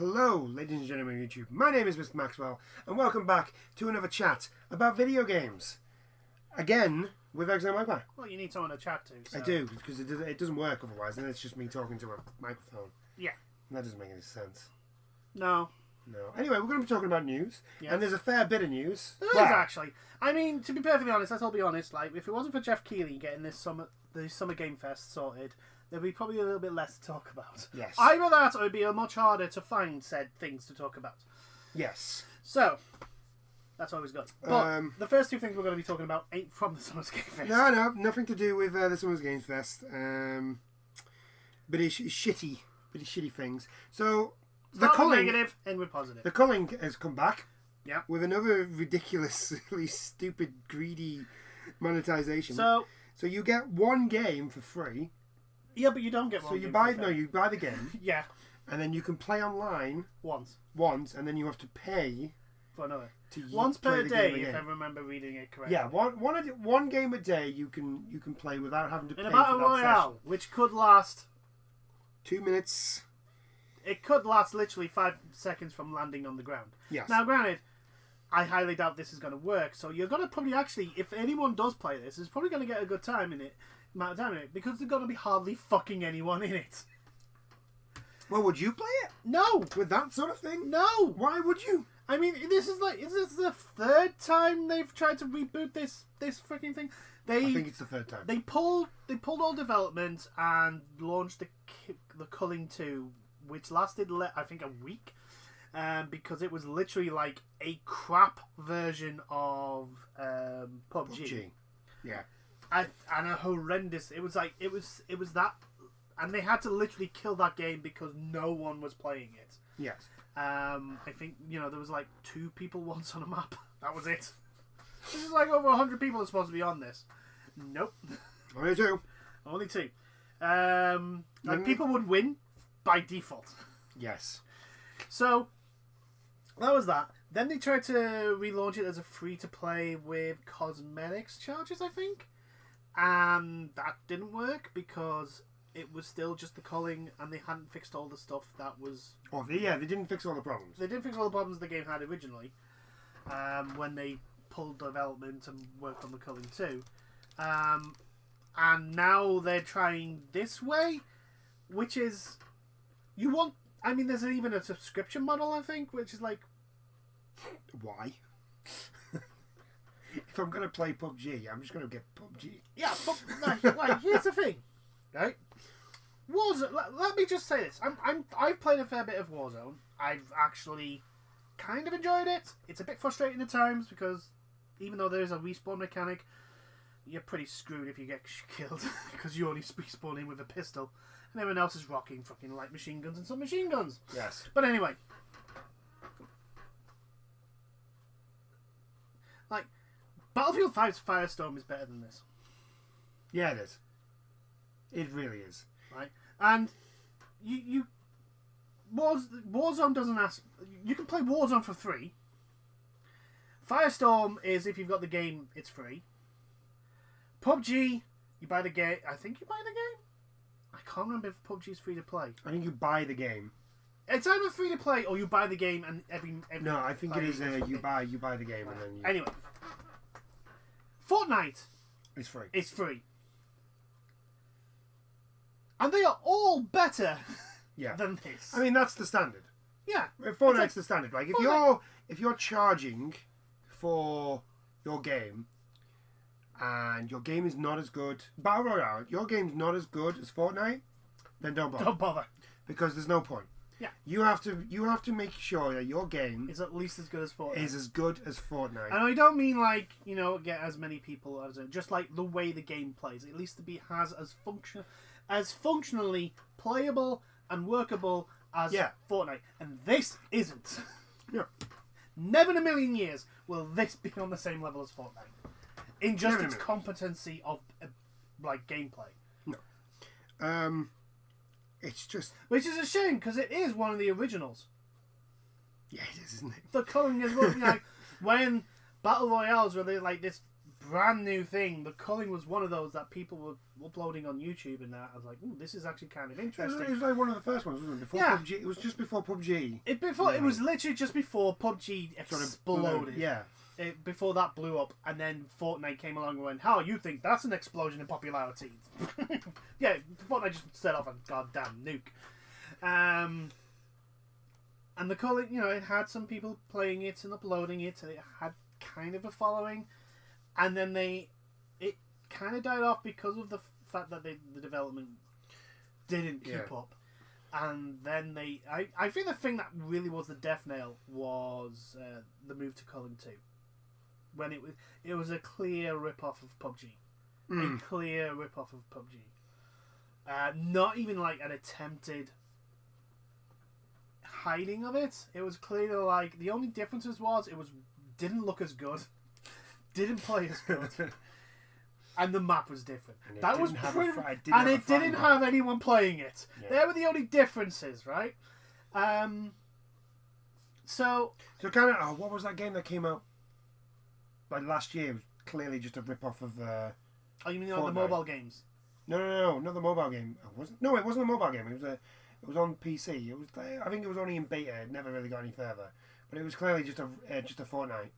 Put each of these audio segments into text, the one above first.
Hello, ladies and gentlemen of YouTube. My name is Mr. Maxwell, and welcome back to another chat about video games. Again, with Exo Magpie. Well, you need someone to chat to. So. I do, because it doesn't work otherwise, and it's just me talking to a microphone. Yeah. And that doesn't make any sense. No. Anyway, we're going to be talking about news, and there's a fair bit of news. There is, actually. I mean, to be perfectly honest, let's all be honest, like, if it wasn't for Jeff Keighley getting the Summer Game Fest sorted, there'd be probably a little bit less to talk about. Yes. Either that, or it'd be much harder to find said things to talk about. Yes. So, that's always good. But the first two things we're going to be talking about ain't from the Summer Game Fest. No, nothing to do with the Summer Games Fest. But it's shitty things. So, Start with negative, end with positive. The culling has come back. Yeah. With another ridiculously stupid, greedy monetization. So you get one game for free. Yeah, but you don't get one. So you buy the game. Yeah. And then you can play online once, and then you have to pay for another. Once per day, if I remember reading it correctly. Yeah, one game a day you can play without having to pay for that session. In a battle royale, which could last 2 minutes. It could last literally 5 seconds from landing on the ground. Yes. Now, granted, I highly doubt this is going to work. So you're going to probably actually, if anyone does play this, is probably going to get a good time in it, amount of time in it, because there's going to be hardly fucking anyone in it. Well, would you play it? No. With that sort of thing? No. Why would you? I mean, is this the third time they've tried to reboot this freaking thing? I think it's the third time. They pulled all development and launched the Culling 2, which lasted I think a week, because it was literally like a crap version of PUBG. Yeah. And a horrendous. It was that, and they had to literally kill that game because no one was playing it. Yes. I think there was like 2 people once on a map. That was it. This is like over 100 people are supposed to be on this. Nope. Only 2. Only 2. Like people would win by default. Yes. So that was that. Then they tried to relaunch it as a free-to-play with cosmetics charges, I think. And that didn't work because it was still just the culling and they hadn't fixed all the stuff that was... Oh, they didn't fix all the problems. They didn't fix all the problems the game had originally when they pulled development and worked on the culling too. And now they're trying this way, which is... there's even a subscription model, I think, which is like... Why? If I'm going to play PUBG, I'm just going to get PUBG. Yeah, but here's the thing, right? Warzone. Let me just say this: I've played a fair bit of Warzone. I've actually kind of enjoyed it. It's a bit frustrating at times because even though there is a respawn mechanic, you're pretty screwed if you get killed because you only respawn in with a pistol, and everyone else is rocking fucking light machine guns and some machine guns. Yes. But anyway, like. Battlefield 5's Firestorm is better than this. Yeah, it is. It really is. Right? And Warzone doesn't ask... You can play Warzone for free. Firestorm is, if you've got the game, it's free. PUBG, you buy the game... I think you buy the game? I can't remember if PUBG is free to play. I think you buy the game. It's either free to play or you buy the game and every no, I think it is you buy the game and then you... Anyway. Fortnite is free. It's free. And they are all better than this. I mean, that's the standard. Yeah. Fortnite's the standard. Like, if you're charging for your game and your game is not as good... Battle Royale, your game's not as good as Fortnite, then don't bother. Don't bother. Because there's no point. Yeah. You have to make sure that your game is at least as good as Fortnite. Is as good as Fortnite. And I don't mean like, get as many people as it, just like the way the game plays. At least has as functionally playable and workable as Fortnite. And this isn't. Yeah. Never in a million years will this be on the same level as Fortnite. In just its competency of like gameplay. No. It's just... Which is a shame, because it is one of the originals. Yeah, it is, isn't it? The culling is like when Battle Royales were like this brand new thing. The culling was one of those that people were uploading on YouTube, and that I was like, "Ooh, this is actually kind of interesting." It was like one of the first ones, wasn't it? Before PUBG. It was just before PUBG. It was literally just before PUBG exploded. Yeah. Before that blew up, and then Fortnite came along and went, "How you think that's an explosion in popularity?" Yeah, Fortnite just set off a goddamn nuke. And the culling, it had some people playing it and uploading it. It had kind of a following, and then it kind of died off because of the fact that the development didn't keep up. And then I think the thing that really was the death nail was the move to culling 2, when it was a clear rip off of PUBG, a clear rip off of PUBG. Not even like an attempted hiding of it. It was clearly like the only differences was it didn't look as good, didn't play as good, and the map was different. That was it didn't have anyone playing it. Yeah. They were the only differences, right? So kind of what was that game that came out like last year? It was clearly just a rip off of. You mean the mobile games? No, not the mobile game. It wasn't a mobile game. It was on PC. It was. I think it was only in beta. It never really got any further. But it was clearly just a Fortnite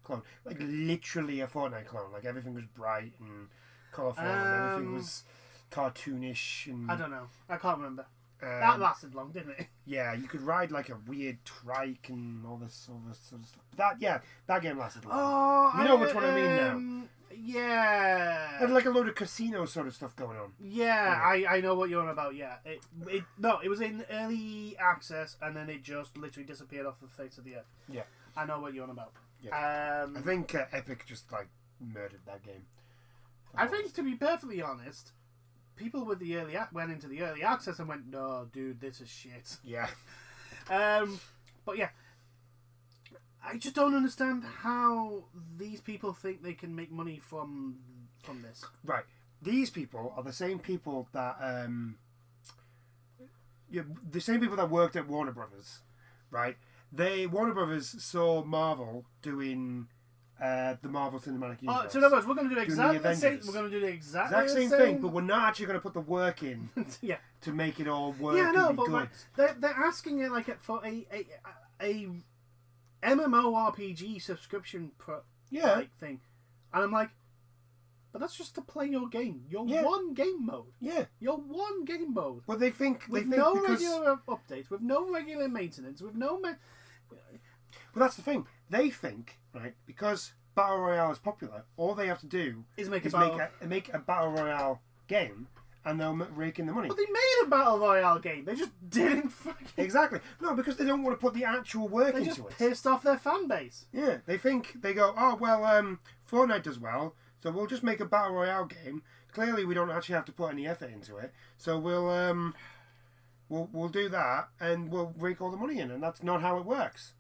clone, like literally a Fortnite clone. Like everything was bright and colourful, and everything was cartoonish. And I don't know. I can't remember. That lasted long, didn't it? Yeah, you could ride like a weird trike and all this sort of stuff. That game lasted long. Oh, you know which one I mean now. Yeah. It had like a load of casino sort of stuff going on. Yeah, I know what you're on about, yeah. It was in early access and then it just literally disappeared off the face of the earth. Yeah. I know what you're on about. Yeah. I think Epic just like murdered that game. I think, to be perfectly honest, people with the went into the early access and went, "No, dude, this is shit." Yeah. But yeah, I just don't understand how these people think they can make money from this. Right. These people are the same people that the same people that worked at Warner Brothers, right? Warner Brothers saw Marvel doing the Marvel Cinematic Universe. So in other words, we're going to do exactly the same. We're going to do the exact same thing, but we're not actually going to put the work in to make it all work. Yeah, no, and be but good. Like, they're asking it like for a MMORPG subscription thing, and I'm like, but that's just to play your game. Your one game mode. Yeah. Your one game mode. But they think no regular updates, with no regular maintenance, with no. But that's the thing. They think, right, because Battle Royale is popular, all they have to do is make a Battle Royale game, and they'll rake in the money. But they made a Battle Royale game. They just didn't fucking... Exactly. No, because they don't want to put the actual work into it. They just pissed off their fan base. Yeah, they go, oh, well, Fortnite does well, so we'll just make a Battle Royale game. Clearly, we don't actually have to put any effort into it, so we'll do that, and we'll rake all the money in, and that's not how it works.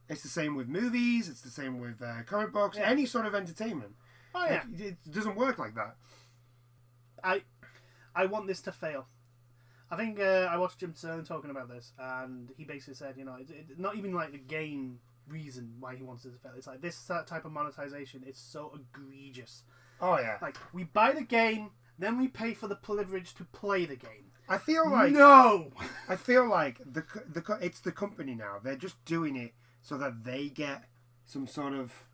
It's the same with movies. It's the same with comic books. Yeah. Any sort of entertainment. Oh yeah, it doesn't work like that. I want this to fail. I think I watched Jim Sterling talking about this, and he basically said, it's not even like the game reason why he wants it to fail. It's like this type of monetization is so egregious. Oh yeah. Like we buy the game, then we pay for the privilege to play the game. I feel like I feel like it's the company now. They're just doing it so that they get some sort of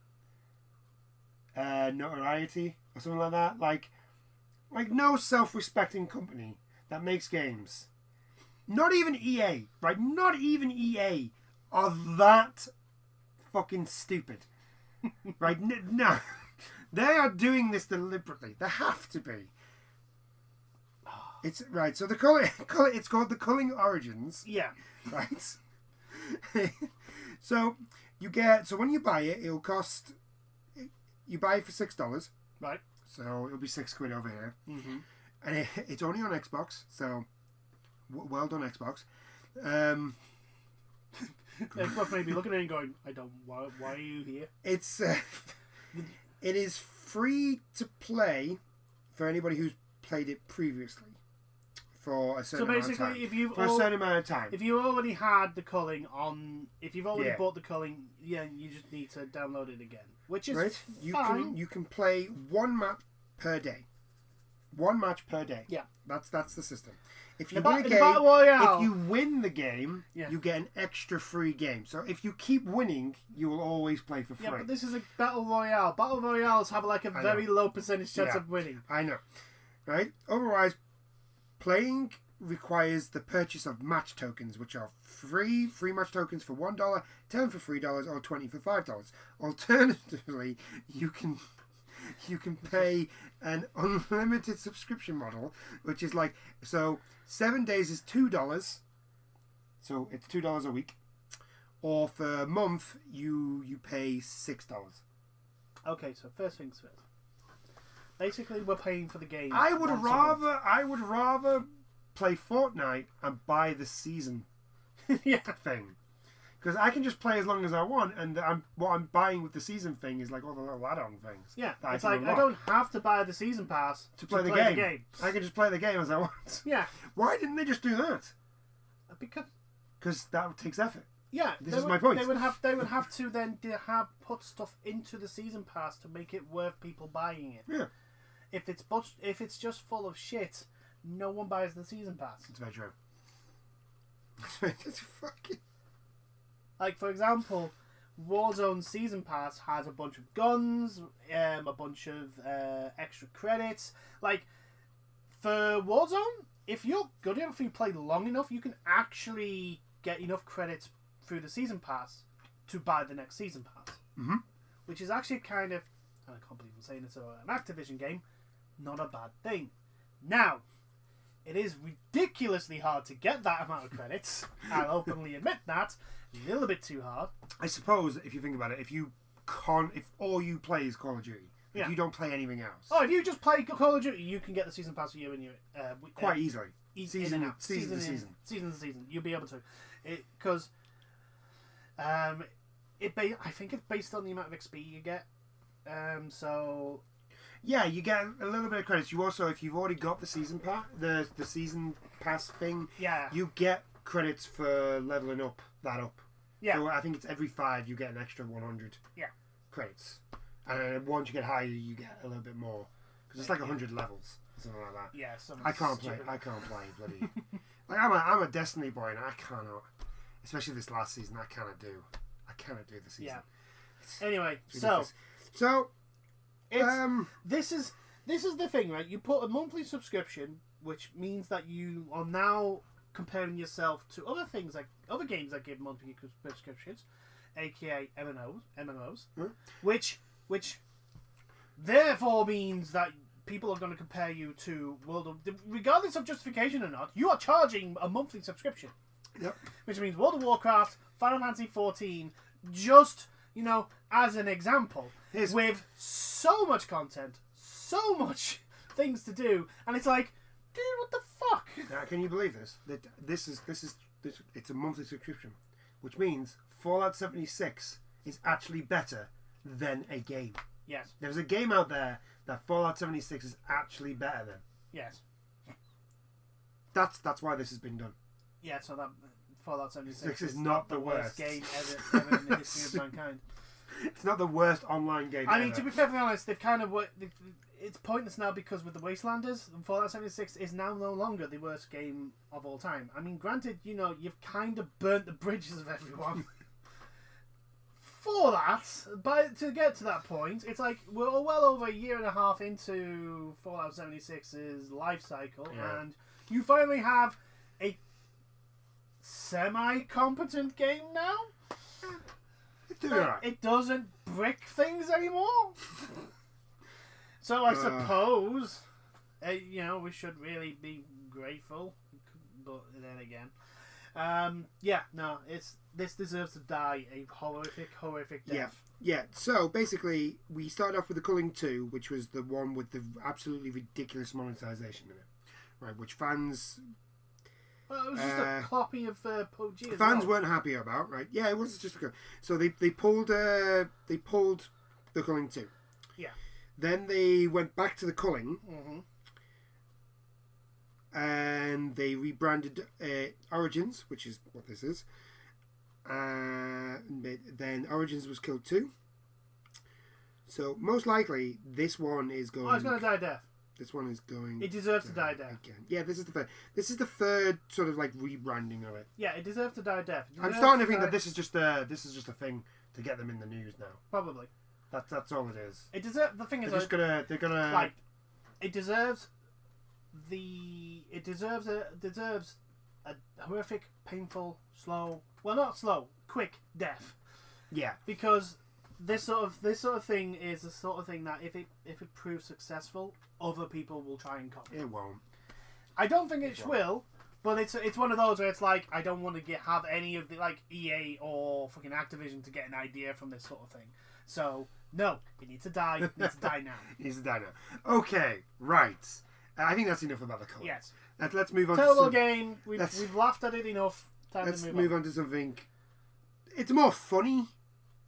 notoriety or something like that. Like no self-respecting company that makes games, not even EA, right? Not even EA are that fucking stupid, right? No, they are doing this deliberately. They have to be. It's right. So it's called the Culling Origins. Yeah. Right. So when you buy it, it'll cost. You buy it for $6. Right. So it'll be £6 over here. Mm-hmm. And it's only on Xbox. So well done, Xbox. Xbox may be looking at it and going, why are you here? It's it is free to play for anybody who's played it previously for a certain So amount of basically, time. if you've For a certain amount of time. if you already had the culling on, if you've already Yeah. bought the culling, yeah, you just need to download it again, which is Right? fine. You can play one map per day. One match per day. Yeah. That's the system. If you The win a the game, Battle Royale. if you win the game, Yeah. you get an extra free game. So if you keep winning, you will always play for free. Yeah, but this is a battle royale. Battle royales have like a I very know. low percentage chance Yeah. of winning. I know, right? Otherwise, playing requires the purchase of match tokens, which are free match tokens for $1, 10 for $3, or 20 for $5. Alternatively, you can pay an unlimited subscription model, which is like, so 7 days is $2, so it's $2 a week, or for a month you pay $6. Okay, so first things first. Basically, we're paying for the game. I would once a month. rather play Fortnite and buy the season Yeah. thing, because I can just play as long as I want, and what I'm buying with the season thing is like all the little add-on things. Yeah, that it's can like I unlock don't have to buy the season pass to play the game. I can just play the game as I want. Yeah, Why didn't they just do that? because That takes effort. yeah, This they is would, my point. They would have to then put stuff into the season pass to make it worth people buying it. Yeah, If it's just full of shit, no one buys the season pass. it's very true. It's fucking. Like, for example, Warzone Season Pass has a bunch of guns, a bunch of extra credits. Like, for Warzone, if you're good enough, if you play long enough, you can actually get enough credits through the Season Pass to buy the next Season Pass. Mm-hmm. Which is actually kind of, and I can't believe I'm saying this about an Activision game, not a bad thing. Now, it is ridiculously hard to get that amount of credits. I'll openly admit that. A little bit too hard. I suppose if you think about it, if all you play is Call of Duty, if you don't play anything else, Oh, if you just play Call of Duty, you can get the season pass for you and you quite easily. season to season. You'll be able to, because I think it's based on the amount of XP you get. So yeah, you get a little bit of credits. You also, if you've already got the season pass, the season pass thing, yeah, you get credits for leveling up. yeah, So I think it's every 5 you get an extra 100. Yeah. Credits, and then once you get higher, you get a little bit more because it's like 100 levels, something like that. yeah. I can't play. Bloody. Like I'm a Destiny boy, and I cannot. Especially this last season, I cannot do the season. Yeah. Anyway, It's so ridiculous. this is the thing, right? You put a monthly subscription, which means that you are now comparing yourself to other things, like other games that give monthly subscriptions, aka MMOs, which therefore means that people are going to compare you to regardless of justification or not, you are charging a monthly subscription. Yep. Which means World of Warcraft, Final Fantasy 14, just, as an example, with so much content, so much things to do, and it's like, dude, what the fuck? Now, can you believe this? That this is it's a monthly subscription, which means Fallout 76 is actually better than a game. Yes. There's a game out there that Fallout 76 is actually better than. Yes. That's why this has been done. Yeah, so that Fallout 76 is not the worst game ever in the history of mankind. It's not the worst online game I mean, ever. to be perfectly honest, they've kind of it's pointless now because with the Wastelanders, Fallout 76 is now no longer the worst game of all time. I mean, granted, you've kind of burnt the bridges of everyone. For that, but to get to that point, it's like we're well over a year and a half into Fallout 76's life cycle, and you finally have a semi-competent game now. It's doing alright. It doesn't brick things anymore. So I suppose, we should really be grateful. But then again, this deserves to die a horrific death. Yeah. So basically, we started off with the Culling 2, which was the one with the absolutely ridiculous monetization in it, right? Which fans. Well, it was just a copy of PUBG. Fans weren't happy about, right? Yeah, it was just so they pulled the Culling 2. Yeah. Then they went back to the Culling. Mm-hmm. and they rebranded Origins, which is what this is. Then Origins was killed too. So most likely this one is going. Oh, it's going to die a death. This one is going. It deserves to die a death. Again. Yeah, this is the third. This is the third sort of like rebranding of it. Yeah, it deserves to die a death. I'm starting to think that this is just a thing to get them in the news now. Probably. That's all it is. It deserves. The thing is, they're gonna like, it deserves a horrific, painful, slow. Well, not slow, quick death. Yeah. Because this sort of thing is the sort of thing that if it proves successful, other people will try and copy. It won't. I don't think it will, but it's one of those where it's like I don't want to have any of the like EA or fucking Activision to get an idea from this sort of thing. So no, it needs to die. It needs to die now. It needs to die now. Okay, right. I think that's enough about the colours. Yes. Let's move on. Terrible game. We've laughed at it enough. Let's move on to something. It's more funny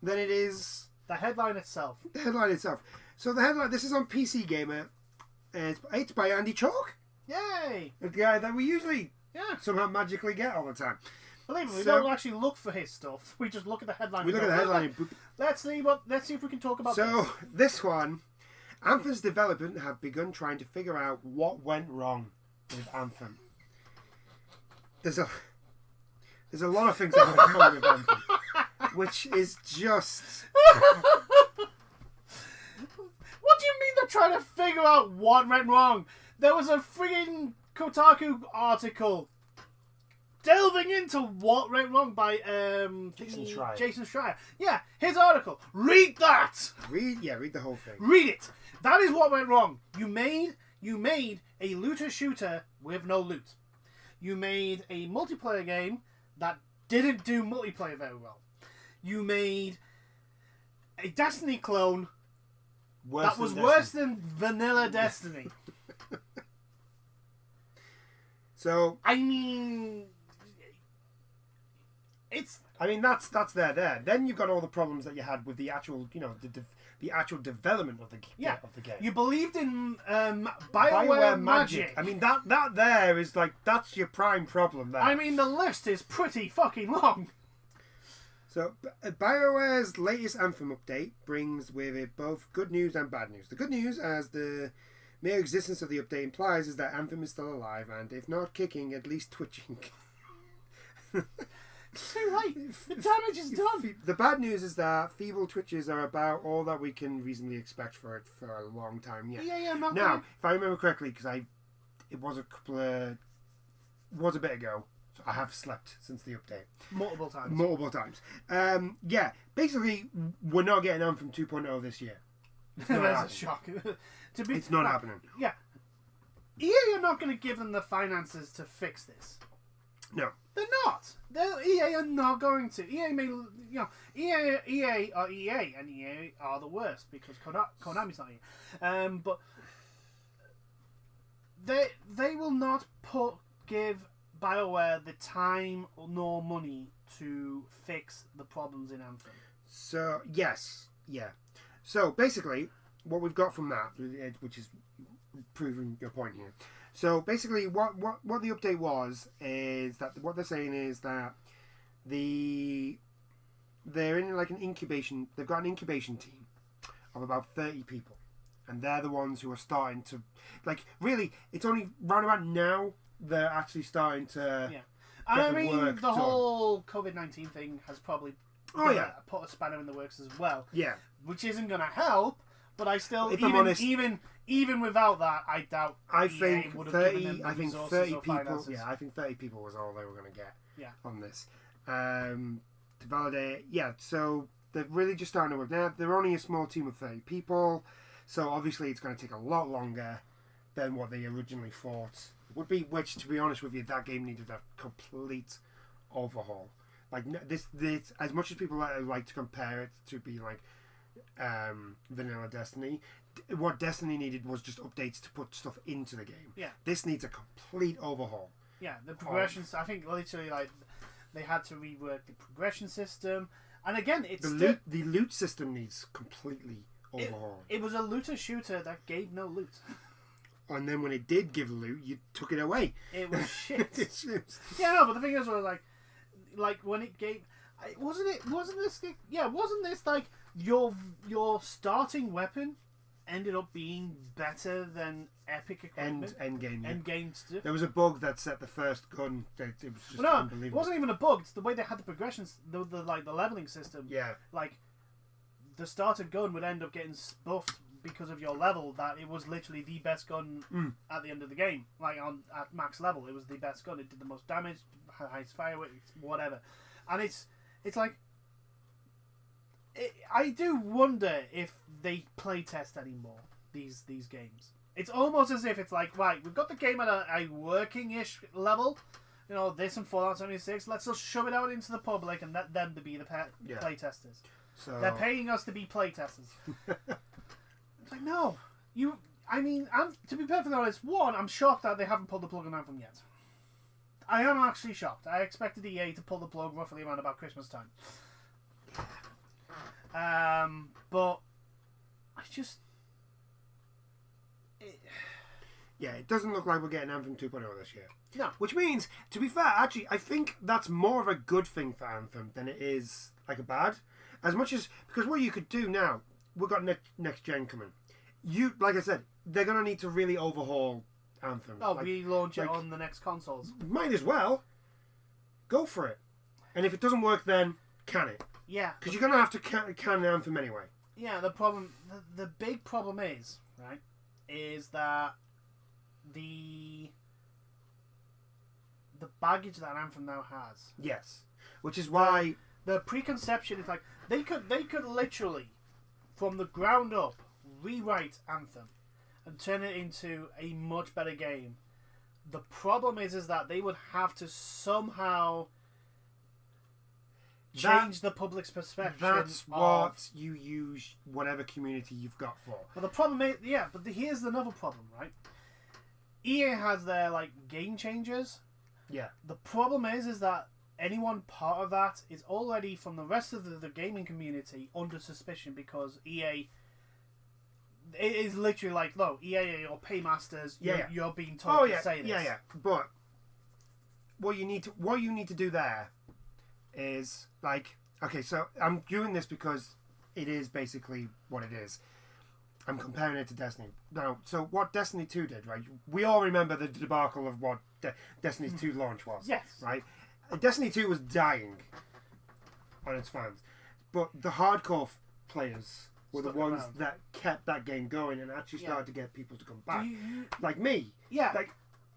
than it is. The headline itself. The headline itself. So the headline. This is on PC Gamer. It's by Andy Chalk. Yay! The guy that we usually Yeah. somehow magically get all the time. Believe me, we don't actually look for his stuff. We just look at the headline. We look at the headline. And boop. Let's see if we can talk about this one. Anthem's development have begun trying to figure out what went wrong with Anthem. There's a lot of things that went wrong with Anthem, which is just. What do you mean they're trying to figure out what went wrong? There was a frigging Kotaku article delving into what went wrong by Jason Schreier. Yeah, his article. Read that. Read the whole thing. Read it. That is what went wrong. You made a looter shooter with no loot. You made a multiplayer game that didn't do multiplayer very well. You made a Destiny clone that was worse than vanilla Destiny. So I mean, that's there. Then you've got all the problems that you had with the actual, the actual development of the game. You believed in BioWare Magic. I mean that there is like that's your prime problem there. I mean the list is pretty fucking long. So BioWare's latest Anthem update brings with it both good news and bad news. The good news, as the mere existence of the update implies, is that Anthem is still alive and, if not kicking, at least twitching. It's too late. The damage is done. The bad news is that feeble twitches are about all that we can reasonably expect for it for a long time yet. Yeah, not now, good. if I remember correctly, because it was a bit ago, so I have slept since the update. Multiple times. Basically, we're not getting Anthem 2.0 this year. That's a shock. It's not happening. Yeah. EA are not going to give them the finances to fix this. No. They're not. EA are not going to. EA may, EA are EA, and EA are the worst because Konami's not EA. But they will not give BioWare the time nor money to fix the problems in Anthem. So yes, yeah. So basically, what we've got from that, which is proving your point here. So basically, what the update was is that what they're saying is that they're in like an incubation. They've got an incubation team of about 30 people, and they're the ones who are starting to really. It's only round about now they're actually starting to. Yeah, I mean the whole COVID-19 thing has probably put a spanner in the works as well. Yeah, which isn't going to help. But I still, if I'm honest, even without that, I doubt. I think 30. I think 30 people. Yeah, I think 30 people was all they were going to get. Yeah. On this, to validate. Yeah, so they're really just starting to work now. They're only a small team of 30 people, so obviously it's going to take a lot longer than what they originally thought it would be. Which, to be honest with you, that game needed a complete overhaul. Like this as much as people like to compare it to be like. Vanilla Destiny. What Destiny needed was just updates to put stuff into the game. Yeah. This needs a complete overhaul. Yeah, the progressions. I think literally they had to rework the progression system, and again, the loot system needs completely overhaul. It was a looter shooter that gave no loot. and then when it did give loot, you took it away. It was shit. It's- Yeah, no, but the thing is, was like when it gave, wasn't this like your starting weapon ended up being better than epic equipment? End game. Yeah. End game stuff. There was a bug that set the first gun. It was just Well, no, unbelievable. it wasn't even a bug. It's the way they had the progressions, the leveling system. Yeah. Like the starter gun would end up getting buffed because of your level. That it was literally the best gun at the end of the game. Like at max level, it was the best gun. It did the most damage, highest fire rate, whatever. And it's like. I do wonder if they playtest anymore these games. It's almost as if it's like, right, we've got the game at a working-ish level. You know, this and Fallout 76. Let's just shove it out into the public and let them to be the playtesters. So They're paying us to be playtesters. It's like, no. To be perfectly honest, I'm shocked that they haven't pulled the plug on Anthem yet. I am actually shocked. I expected EA to pull the plug roughly around about Christmas time. But I just... it doesn't look like we're getting Anthem 2.0 this year. No. Which means, to be fair, actually, I think that's more of a good thing for Anthem than it is like a bad. As much as, because what you could do now, we've got next gen coming. Like I said, they're going to need to really overhaul Anthem. Oh, relaunch it on the next consoles. Might as well. Go for it. And if it doesn't work, then can it. Yeah. Because you're going to have to can Anthem anyway. Yeah, the big problem is, right, is that the baggage that Anthem now has. Yes. Which is why... The preconception is like, they could literally, from the ground up, rewrite Anthem and turn it into a much better game. The problem is that they would have to somehow change the public's perspective. That's what you use whatever community you've got for. But the problem is, here's another problem, right? EA has their game changers. Yeah. The problem is that anyone part of that is already from the rest of the gaming community under suspicion because EA. It is literally like, no, EA are your paymasters. You're being told to say this. Yeah. But what you need to do there is okay. So I'm doing this because it is basically what it is. I'm comparing it to Destiny. Now, so what Destiny 2 did, right? We all remember the debacle of what Destiny 2 launch was. Yes. Right? Destiny 2 was dying on its fans. But the hardcore players were the ones that kept that game going and actually started to get people to come back. Like me. Yeah. Like,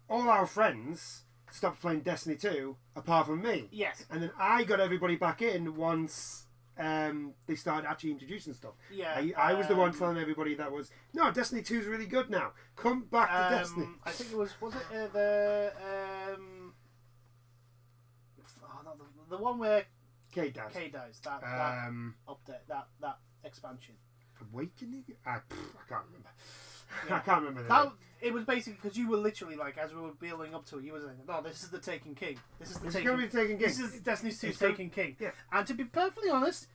all our friends stopped playing Destiny 2, apart from me. Yes. And then I got everybody back in once they started actually introducing stuff. Yeah. I was the one telling everybody that was, no, Destiny 2 is really good now. Come back to Destiny. I think it was the one where K dies. that update, that expansion. Awakening? I can't remember. Yeah. I can't remember that. It was basically because you were literally as we were building up to it, you were saying, "No, this is the Taken King. This is going to be Taken King. This is Destiny 2's Taken King." Yeah. And to be perfectly honest,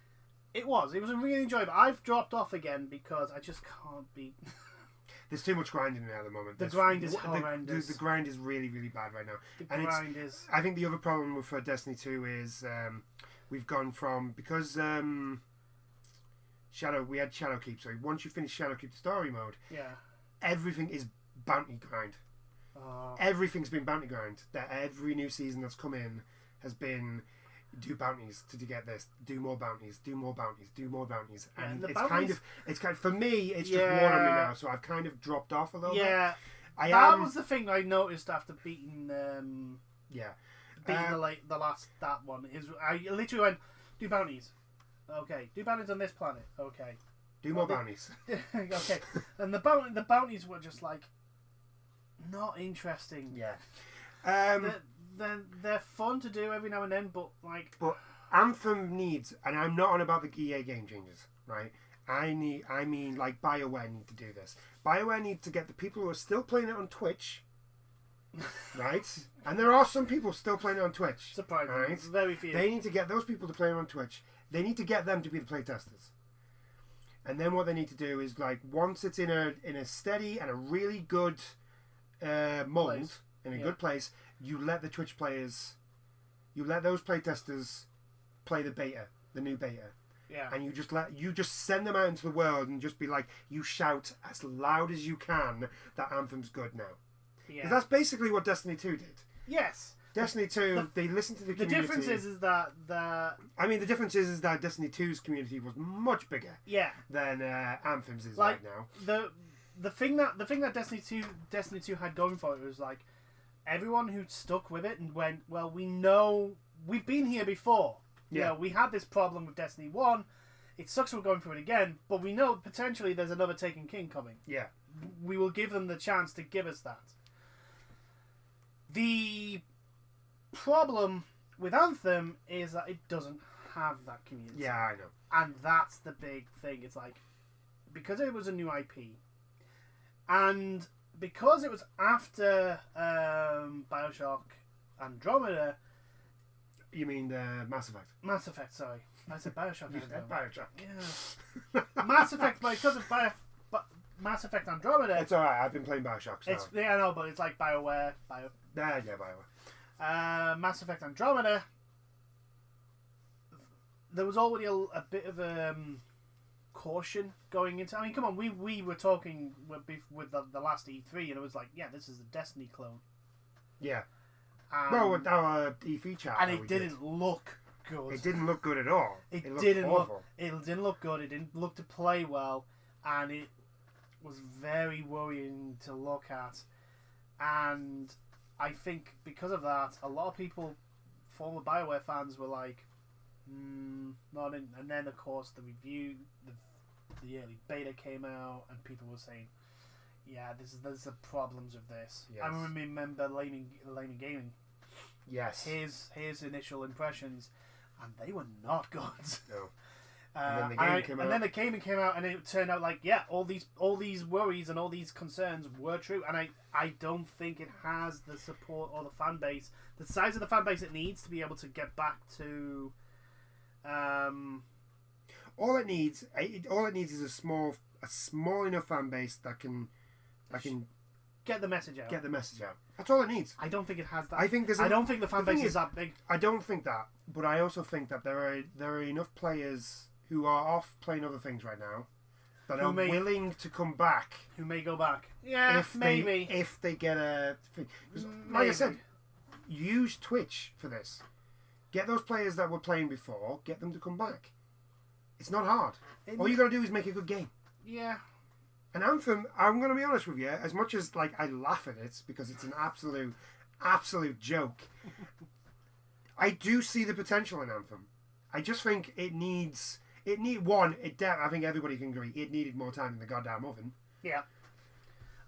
it was really enjoyable. I've dropped off again because I just can't be. There's too much grinding now at the moment. The grind is horrendous. The grind is really, really bad right now. The grind is. I think the other problem with Destiny 2 is we've gone from because we had Shadowkeep. So once you finish Shadowkeep, the story mode, everything is bounty grind. Everything's been bounty grind. That every new season that's come in has been do bounties to get this, do more bounties, do more bounties, do more bounties, and it's kind of for me it's just worn on me now. So I've kind of dropped off a little bit. That was the thing I noticed after beating the last one is I literally went do bounties. Okay, do bounties on this planet. Okay, do more bounties. Okay, and the bounties were just not interesting. Yeah. They're fun to do every now and then, but Anthem needs, and I'm not on about the EA game changes, right? I mean BioWare need to do this. BioWare need to get the people who are still playing it on Twitch, right? And there are some people still playing it on Twitch. Surprisingly, right? Very few. They need to get those people to play it on Twitch. They need to get them to be the playtesters. And then what they need to do is once it's in a steady and a really good mold, Place. in a good place, you let the Twitch players, you let those playtesters play the beta, the new beta. Yeah. And you just send them out into the world and just be like, you shout as loud as you can that Anthem's good now. Yeah. 'Cause that's basically what Destiny 2 did. Yes. Destiny 2, they listened to the community. The difference is that I mean, the difference is that Destiny 2's community was much bigger than Anthem's is right now. The thing that Destiny 2 had going for it was like everyone who stuck with it and went, well, we know we've been here before. Yeah. You know, we had this problem with Destiny 1. It sucks we're going through it again, but we know potentially there's another Taken King coming. Yeah. We will give them the chance to give us that. The problem with Anthem is that it doesn't have that community. Yeah, I know. And that's the big thing. It's like, because it was a new IP, and because it was after Bioshock Andromeda. You mean Mass Effect? Mass Effect, sorry. I said Bioshock. You said Bioshock. Yeah. Mass Effect, because of Mass Effect Andromeda. It's alright, I've been playing Bioshock. So. I know, but it's like BioWare. Yeah, BioWare. Mass Effect Andromeda. There was already a bit of caution going into. I mean, come on, we were talking with the last E3, and it was like, yeah, this is a Destiny clone. Yeah. Well, with our E3 chat, and it didn't look good. It didn't look good at all. It looked didn't awful. It didn't look good. It didn't look to play well, and it was very worrying to look at. And I think because of that, a lot of people, former BioWare fans, were like, not in. And then of course the review, the early beta came out, and people were saying, yeah, there's the problems with this. Yes. I remember Layman Gaming. Yes. His initial impressions, and they were not good. No. And then the game came out, and it turned out like, yeah, all these worries and all these concerns were true, and I don't think it has the support or the fan base, the size of the fan base it needs to be able to get back to. All it needs is a small enough fan base that can get the message out. That's all it needs. I don't think it has that. I don't think the fan base is that big. I don't think that, but I also think that there are enough players who are off playing other things right now that are willing to come back. Who may go back? Yeah, maybe if they get a thing. Like I said, use Twitch for this. Get those players that were playing before. Get them to come back. It's not hard. All you got to do is make a good game. Yeah. And Anthem, I'm going to be honest with you, as much as like I laugh at it because it's an absolute joke, I do see the potential in Anthem. I just think I think everybody can agree, it needed more time in the goddamn oven. Yeah.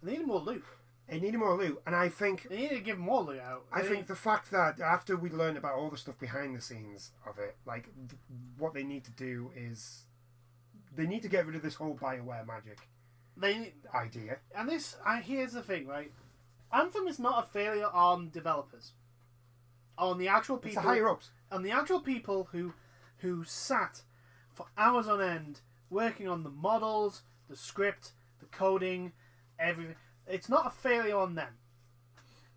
They needed more loot. It needed more loot, and I think they needed to give more loot out. I think the fact that after we learned about all the stuff behind the scenes of it, like what they need to do is they need to get rid of this whole BioWare magic idea. And here's the thing, right? Anthem is not a failure on developers, on the actual people. It's the higher ups. On the actual people who sat for hours on end working on the models, the script, the coding, everything. It's not a failure on them.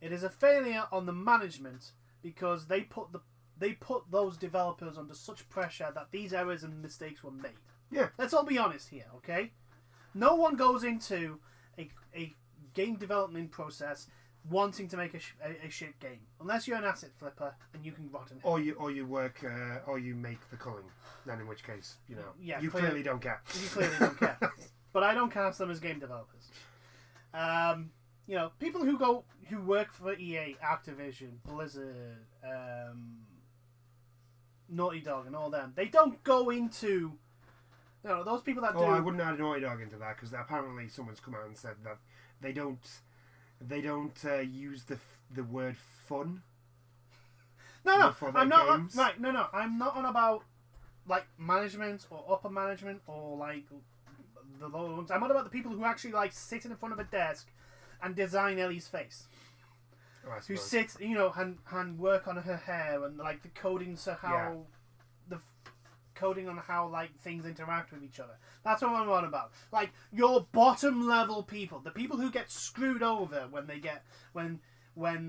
It is a failure on the management because they put those developers under such pressure that these errors and mistakes were made. Yeah. Let's all be honest here, okay? No one goes into a game development process wanting to make a shit game, unless you're an asset flipper and you can rot in hell. Or you work, or you make the culling. Then in which case, you clearly clearly don't care. You clearly don't care. But I don't cast them as game developers. People who work for EA, Activision, Blizzard, Naughty Dog, and all them, they don't go into. Those people that do. I wouldn't add Naughty Dog into that because apparently someone's come out and said that they don't use the word fun. No, I'm not. Games. Right, no, I'm not on about like management or upper management or like the lower ones. I'm on about the people who actually like sit in front of a desk and design Ellie's face. Who sit, and work on her hair and like the coding, so how the coding on how like things interact with each other. That's what I'm on about. Like your bottom level people, the people who get screwed over when they get when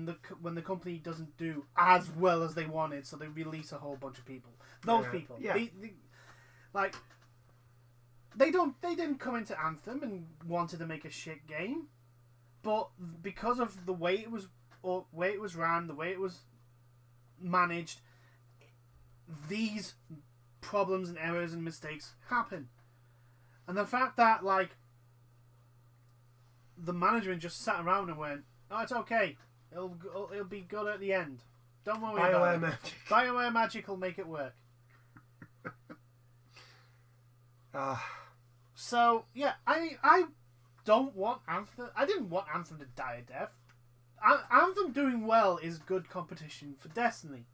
the company doesn't do as well as they wanted, so they release a whole bunch of people. Those people, they didn't come into Anthem and wanted to make a shit game, but because of the way it was ran, the way it was managed, these problems and errors and mistakes happen. And the fact that like the management just sat around and went, "Oh, it's okay. It'll be good at the end. Don't worry about it. Magic. BioWare Magic will make it work." So yeah, I don't want Anthem. I didn't want Anthem to die a death. Anthem doing well is good competition for Destiny,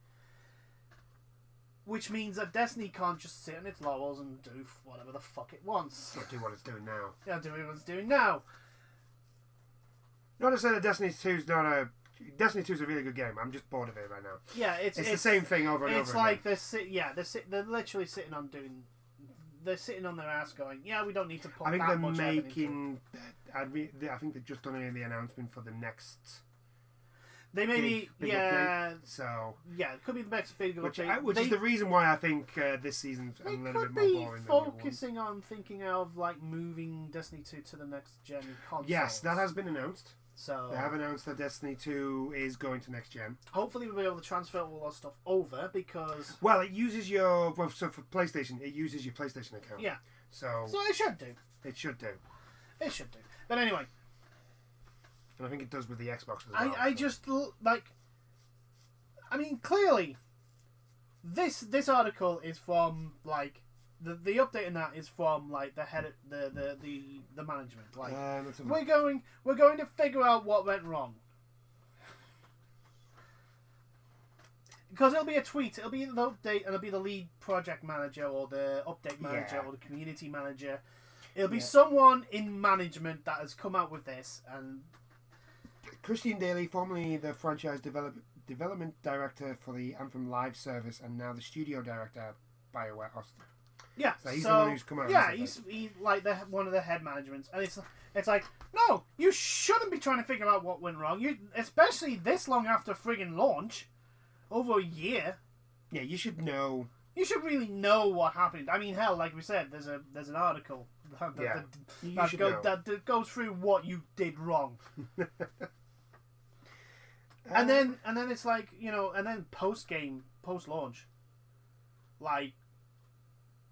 which means that Destiny can't just sit on its laurels and do whatever the fuck it wants. Or do what it's doing now. Yeah, do what it's doing now. Not to say that Destiny 2 is not a... Destiny 2 is a really good game. I'm just bored of it right now. Yeah, it's the same thing over and over again. It's like they're literally sitting on doing... They're sitting on their ass going, yeah, we don't need to put that much effort into it. I think they've just done the announcement for the next... They may be... Yeah. Update, so... Yeah, it could be the next big update. Which is the reason why I think this season's a little bit more boring than They could be focusing on thinking of like moving Destiny 2 to the next gen consoles. Yes, that has been announced. So they have announced that Destiny 2 is going to next gen. Hopefully we'll be able to transfer all that stuff over because... Well, it uses your... Well, so for PlayStation, it uses your PlayStation account. Yeah. So it should do. It should do. It should do. But anyway... And I think it does with the Xbox as well. I just, like... I mean, clearly, this article is from, like... The update in that is from like the head, the management. Like we're going to figure out what went wrong because it'll be a tweet, it'll be the update, and it'll be the lead project manager or the update manager or the community manager. It'll be someone in management that has come out with this. And Christian Daly, formerly the franchise development director for the Anthem Live service, and now the studio director BioWare Austin. Yeah, so he's the one who's come out. Yeah, he's like one of the head managements, and it's like, no, you shouldn't be trying to figure out what went wrong. You, especially this long after friggin' launch, over a year. Yeah, you should know. You should really know what happened. I mean, hell, like we said, there's an article that goes through what you did wrong. And then it's like, and then post launch, like.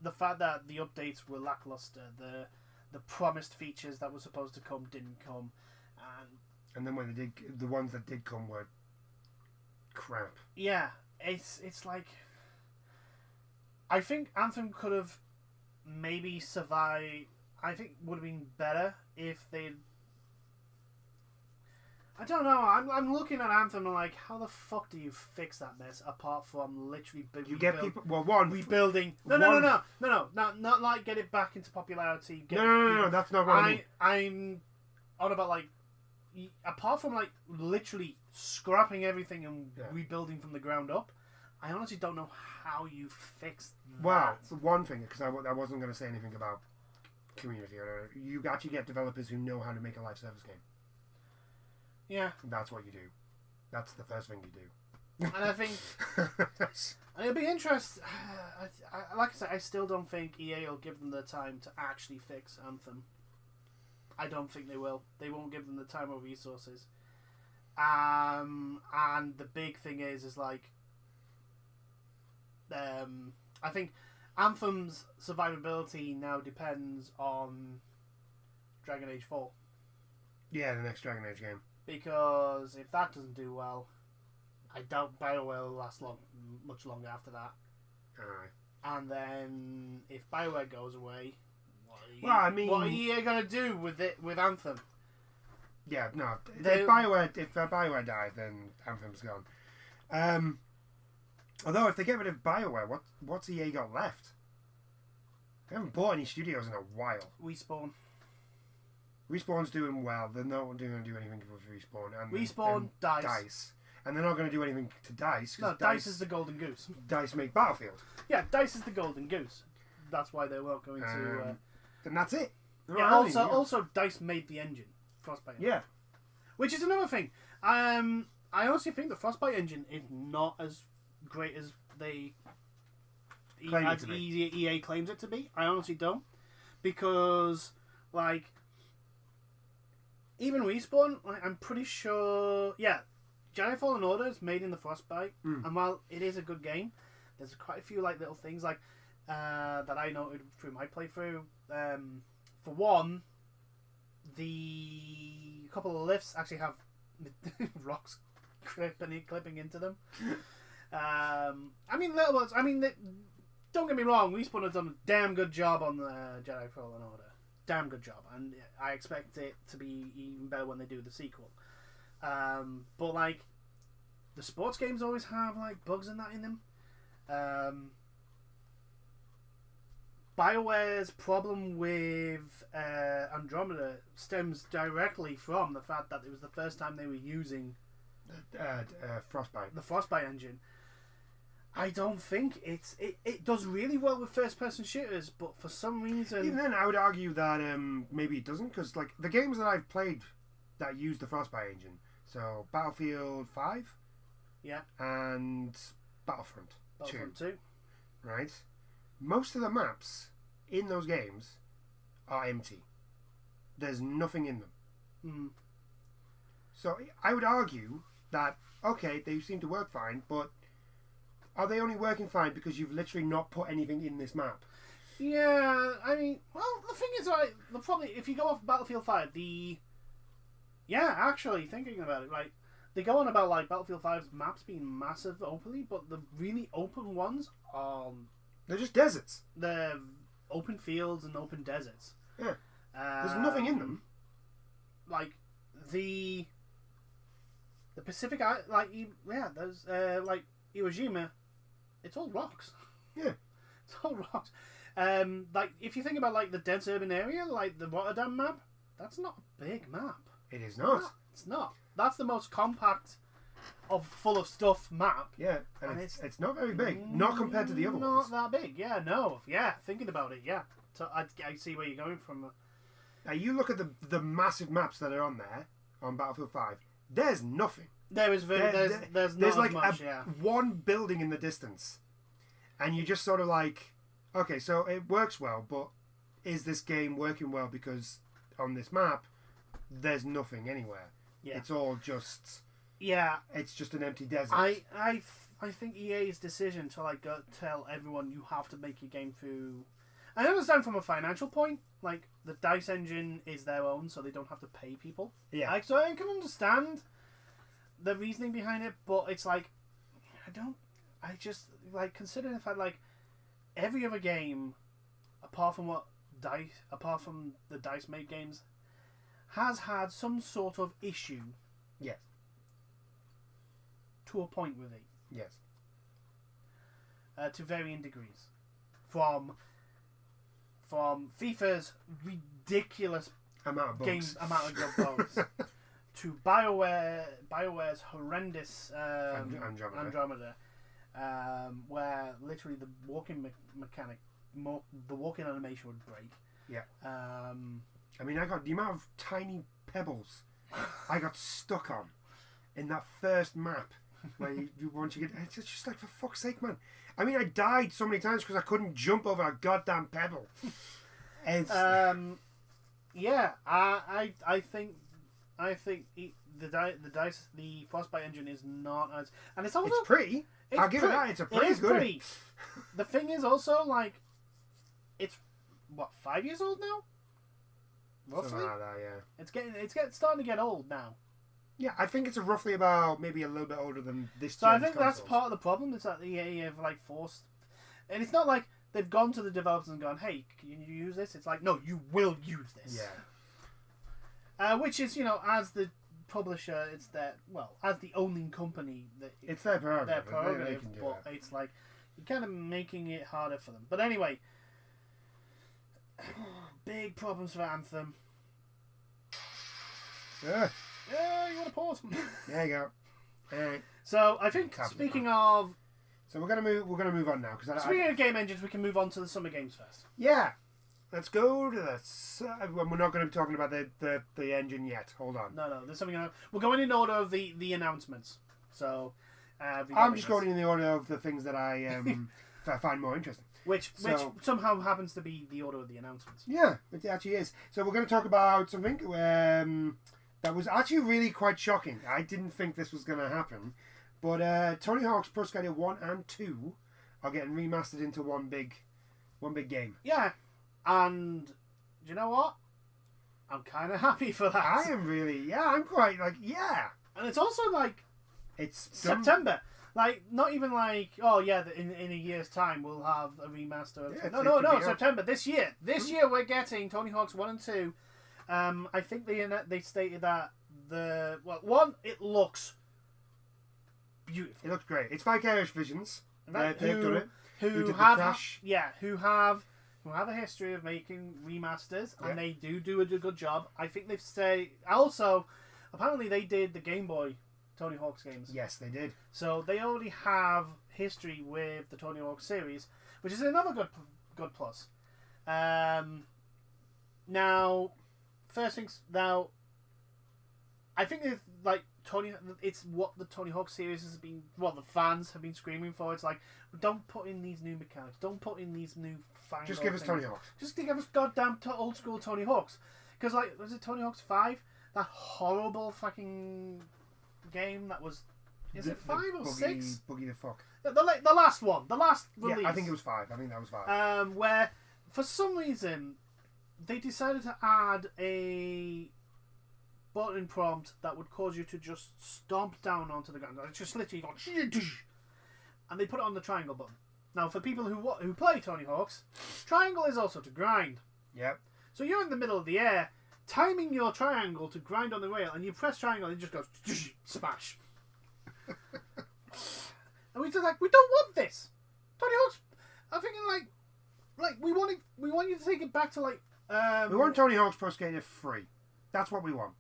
The fact that the updates were lackluster, the promised features that were supposed to come didn't come, and then when they did, the ones that did come were crap. Yeah, it's like, I think Anthem could have maybe survived. I think would have been better if they'd. I don't know. I'm looking at Anthem and like, how the fuck do you fix that mess apart from literally get people? Well, rebuilding. No. Not like get it back into popularity. No. That's not what I mean. I'm on about like, apart from like literally scrapping everything and rebuilding from the ground up. I honestly don't know how you fix that. Well, the one thing, because I wasn't going to say anything about community or you actually get developers who know how to make a live service game. Yeah. That's what you do. That's the first thing you do. And I think it'll be interesting. Like I said, I still don't think EA will give them the time to actually fix Anthem. I don't think they will. They won't give them the time or resources. And the big thing is like, I think Anthem's survivability now depends on Dragon Age 4. Yeah, the next Dragon Age game. Because if that doesn't do well, I doubt BioWare will last much longer after that. Alright. And then if BioWare goes away, what are you going to do with Anthem? Yeah, no. If BioWare dies, then Anthem's gone. Although if they get rid of BioWare, what's EA got left? They haven't bought any studios in a while. Respawn's doing well. They're not going to do anything with Respawn. And Respawn, DICE. And they're not going to do anything to DICE. No, DICE is the golden goose. DICE make Battlefield. Yeah, DICE is the golden goose. that's why they weren't going to. Then that's it. Yeah. Also, DICE made the engine, Frostbite. Yeah. Which is another thing. I honestly think the Frostbite engine is not as great as EA claims it to be. I honestly don't, because like even Respawn, like, I'm pretty sure. Yeah, Jedi Fallen Order is made in the Frostbite, and while it is a good game, there's quite a few like little things like that I noted through my playthrough. For one, the couple of lifts actually have rocks clipping into them. I mean, little ones. I mean, don't get me wrong. Respawn have done a damn good job on the Jedi Fallen Order. Damn good job, and I expect it to be even better when they do the sequel. But like, the sports games always have like bugs and that in them. BioWare's problem with Andromeda stems directly from the fact that it was the first time they were using Frostbite. The Frostbite engine. I don't think it does really well with first-person shooters, but for some reason... Even then, I would argue that maybe it doesn't, because like the games that I've played that use the Frostbite engine, so Battlefield 5, yeah, and Battlefront 2, right? Most of the maps in those games are empty. There's nothing in them. Mm. So I would argue that, okay, they seem to work fine, but are they only working fine because you've literally not put anything in this map? Yeah, I mean, well, the thing is, right, if you go off Battlefield 5, actually, thinking about it, right, they go on about, like, Battlefield 5's maps being massive openly, but the really open ones are... They're just deserts. They're open fields and open deserts. Yeah. There's nothing in them. Like, the Pacific, there's, like, Iwo Jima, it's all rocks. Yeah. It's all rocks. Like, if you think about, like, the dense urban area, like the Rotterdam map, that's not a big map. It is not. No, it's not. That's the most compact full of stuff map. Yeah, and it's not very big. Not compared to the other ones. Not that big, yeah, no. Yeah, thinking about it, yeah. So I see where you're going from. Now, you look at the massive maps that are on there, on Battlefield 5, there's nothing. There's not like much, one building in the distance, and you're just sort of like, okay, so it works well, but is this game working well because on this map there's nothing anywhere? Yeah. It's all just it's just an empty desert. I think EA's decision to like tell everyone you have to make your game through. I understand from a financial point, like the DICE engine is their own, so they don't have to pay people. Yeah. So I can understand the reasoning behind it, but it's like I just like considering the fact like every other game apart from the DICE made games has had some sort of issue. Yes. To a point with it. Yes. To varying degrees. From FIFA's ridiculous amount of bugs to BioWare's horrendous Andromeda, where literally the walking the walking animation would break. Yeah. I mean, I got the amount of tiny pebbles I got stuck on in that first map where once you get, it's just like, for fuck's sake, man. I mean, I died so many times because I couldn't jump over a goddamn pebble. It's... yeah, I think the Frostbite engine is not as, and it's also pretty. I'll give it that. It's pretty good. Pretty. The thing is also like, it's what 5 years old now. Roughly? Something like that, yeah. It's starting to get old now. Yeah, I think it's roughly about maybe a little bit older than this. So I think that's part of the problem. Is that the EA have like forced, and it's not like they've gone to the developers and gone, "Hey, can you use this?" It's like, "No, you will use this." Yeah. Which is, as the publisher, it's their as the owning company, that it's their prerogative. Their prerogative, they can do but that. it's like you're kind of making it harder for them. But anyway, big problems for Anthem. Yeah. Yeah, you want to pause? There you go. Alright. So I think speaking of So we're gonna move on now because Speaking of game engines, we can move on to the Summer Games Fest. yeah. Let's go to the. We're not going to be talking about the engine yet. Hold on. No, there's something. We're going in order of the announcements. So I'm just going in the order of the things that I find more interesting. Which somehow happens to be the order of the announcements. Yeah, it actually is. So we're going to talk about something that was actually really quite shocking. I didn't think this was going to happen, but Tony Hawk's Pro Skater 1 and 2 are getting remastered into one big game. Yeah, and do you know what? I'm kind of happy for that. I am really, I'm quite And it's also like it's September. Like, not even like, in a year's time we'll have a remaster of... Yeah, no, September, this year. This year we're getting Tony Hawk's 1 and 2. I think they stated that one, it looks beautiful. It looks great. It's Vicarious Visions. They've done it. Who have a history of making remasters, and they do a good job. I think they've stayed... Also, apparently they did the Game Boy Tony Hawk's games. Yes, they did. So they already have history with the Tony Hawk series, which is another good plus. Now, first things now, I think it's like it's what the Tony Hawk series has been. Well, the fans have been screaming for. It's like, don't put in these new mechanics. Don't put in these new. Just give us Tony Hawk. Just give us goddamn old school Tony Hawks. Because was it Tony Hawk's 5? That horrible fucking game that was. Is it 5 or 6? Boogie the Fuck. The last one. The last release. Yeah, I think it was 5. I think that was 5. Where, for some reason, they decided to add a button prompt that would cause you to just stomp down onto the ground. It's just literally going, and they put it on the triangle button. Now, for people who play Tony Hawk's, triangle is also to grind. Yep. So you're in the middle of the air, timing your triangle to grind on the rail, and you press triangle, and it just goes smash. And we just we don't want this. Tony Hawk's. I'm thinking we want you to take it back to we want Tony Hawk's Pro Skater 3. That's what we want.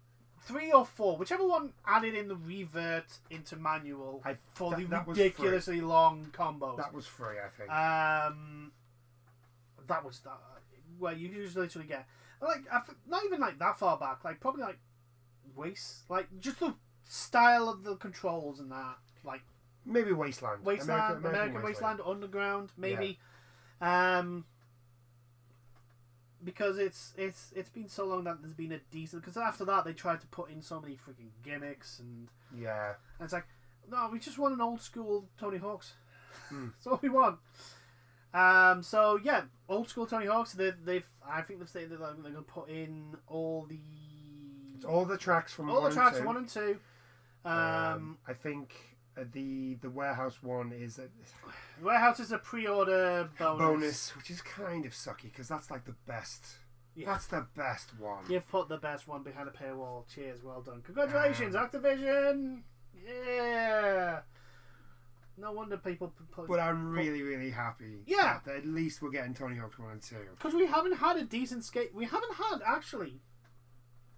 3 or 4, whichever one added in the revert into manual for the ridiculously long combos. That was free, I think. That was where you just literally get not even that far back, probably Waste, just the style of the controls and that, maybe Wasteland, American Wasteland, Underground, maybe. Yeah. Because it's been so long that there's been a decent... Because after that, they tried to put in so many freaking gimmicks and... Yeah. And it's no, we just want an old school Tony Hawk's. That's all we want. So, yeah, old school Tony Hawk's, I think they've stated that they're going to put in all the... It's all the tracks from 1 and 2. I think... The warehouse one is warehouse is a pre-order bonus, which is kind of sucky because that's the best. Yeah. That's the best one. You've put the best one behind a paywall. Cheers, well done. Congratulations, Activision. Yeah. No wonder people. But I'm really happy. Yeah. That at least we're getting Tony Hawk's 1 and 2. Because we haven't had a decent skate. We haven't had actually.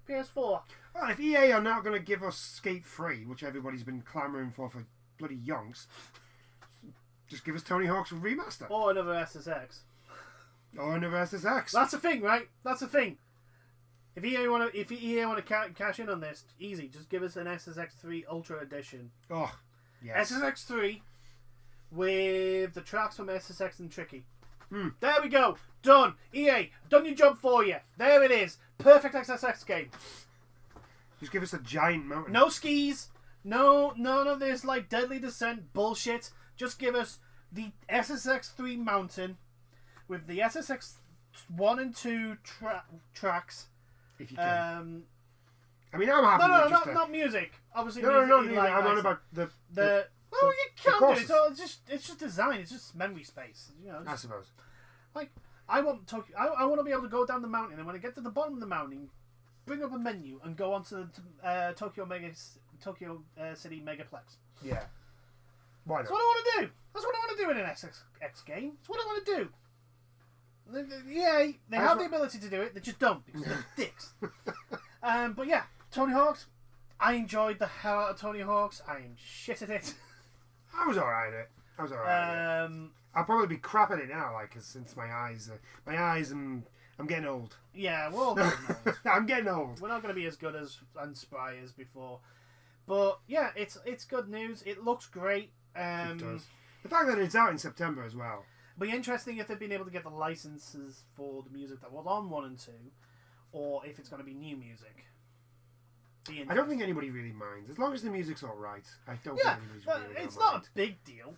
PS4. Well, if EA are not going to give us Skate 3, which everybody's been clamouring for bloody yonks, just give us Tony Hawk's Remaster. Or another SSX. Or another SSX. That's the thing, right? That's the thing. If EA want to cash in on this, easy. Just give us an SSX3 Ultra Edition. Oh, yes. SSX3 with the tracks from SSX and Tricky. There we go. Done. EA, done your job for you. There it is. Perfect SSX game. Just give us a giant mountain. No skis. No, none of this Deadly Descent bullshit. Just give us the SSX3 mountain with the SSX 1 and 2 tracks. If you can. I mean, I'm happy. Not music. Obviously, no. I'm on about the. Well, you can do it. So it's just design. It's just memory space. I suppose. I want Tokyo. I want to be able to go down the mountain, and when I get to the bottom of the mountain, bring up a menu and go onto the Tokyo City Megaplex. Yeah. Why not? That's what I want to do. That's what I want to do in an SSX game. That's what I want to do. They have the ability to do it. They just don't because they're dicks. But yeah, Tony Hawk's. I enjoyed the hell out of Tony Hawk's. I am shit at it. I was alright at it. That was alright. I'll probably be crap at it now, like, 'cause since my eyes, I'm getting old. Yeah, we're all getting old. I'm getting old. We're not going to be as good as and spry as before, but yeah, it's good news. It looks great. It does. The fact that it's out in September as well. It'd be interesting if they've been able to get the licenses for the music that was on 1 and 2, or if it's going to be new music. I don't think anybody really minds as long as the music's all right. I don't think anybody's really. It's not a big deal.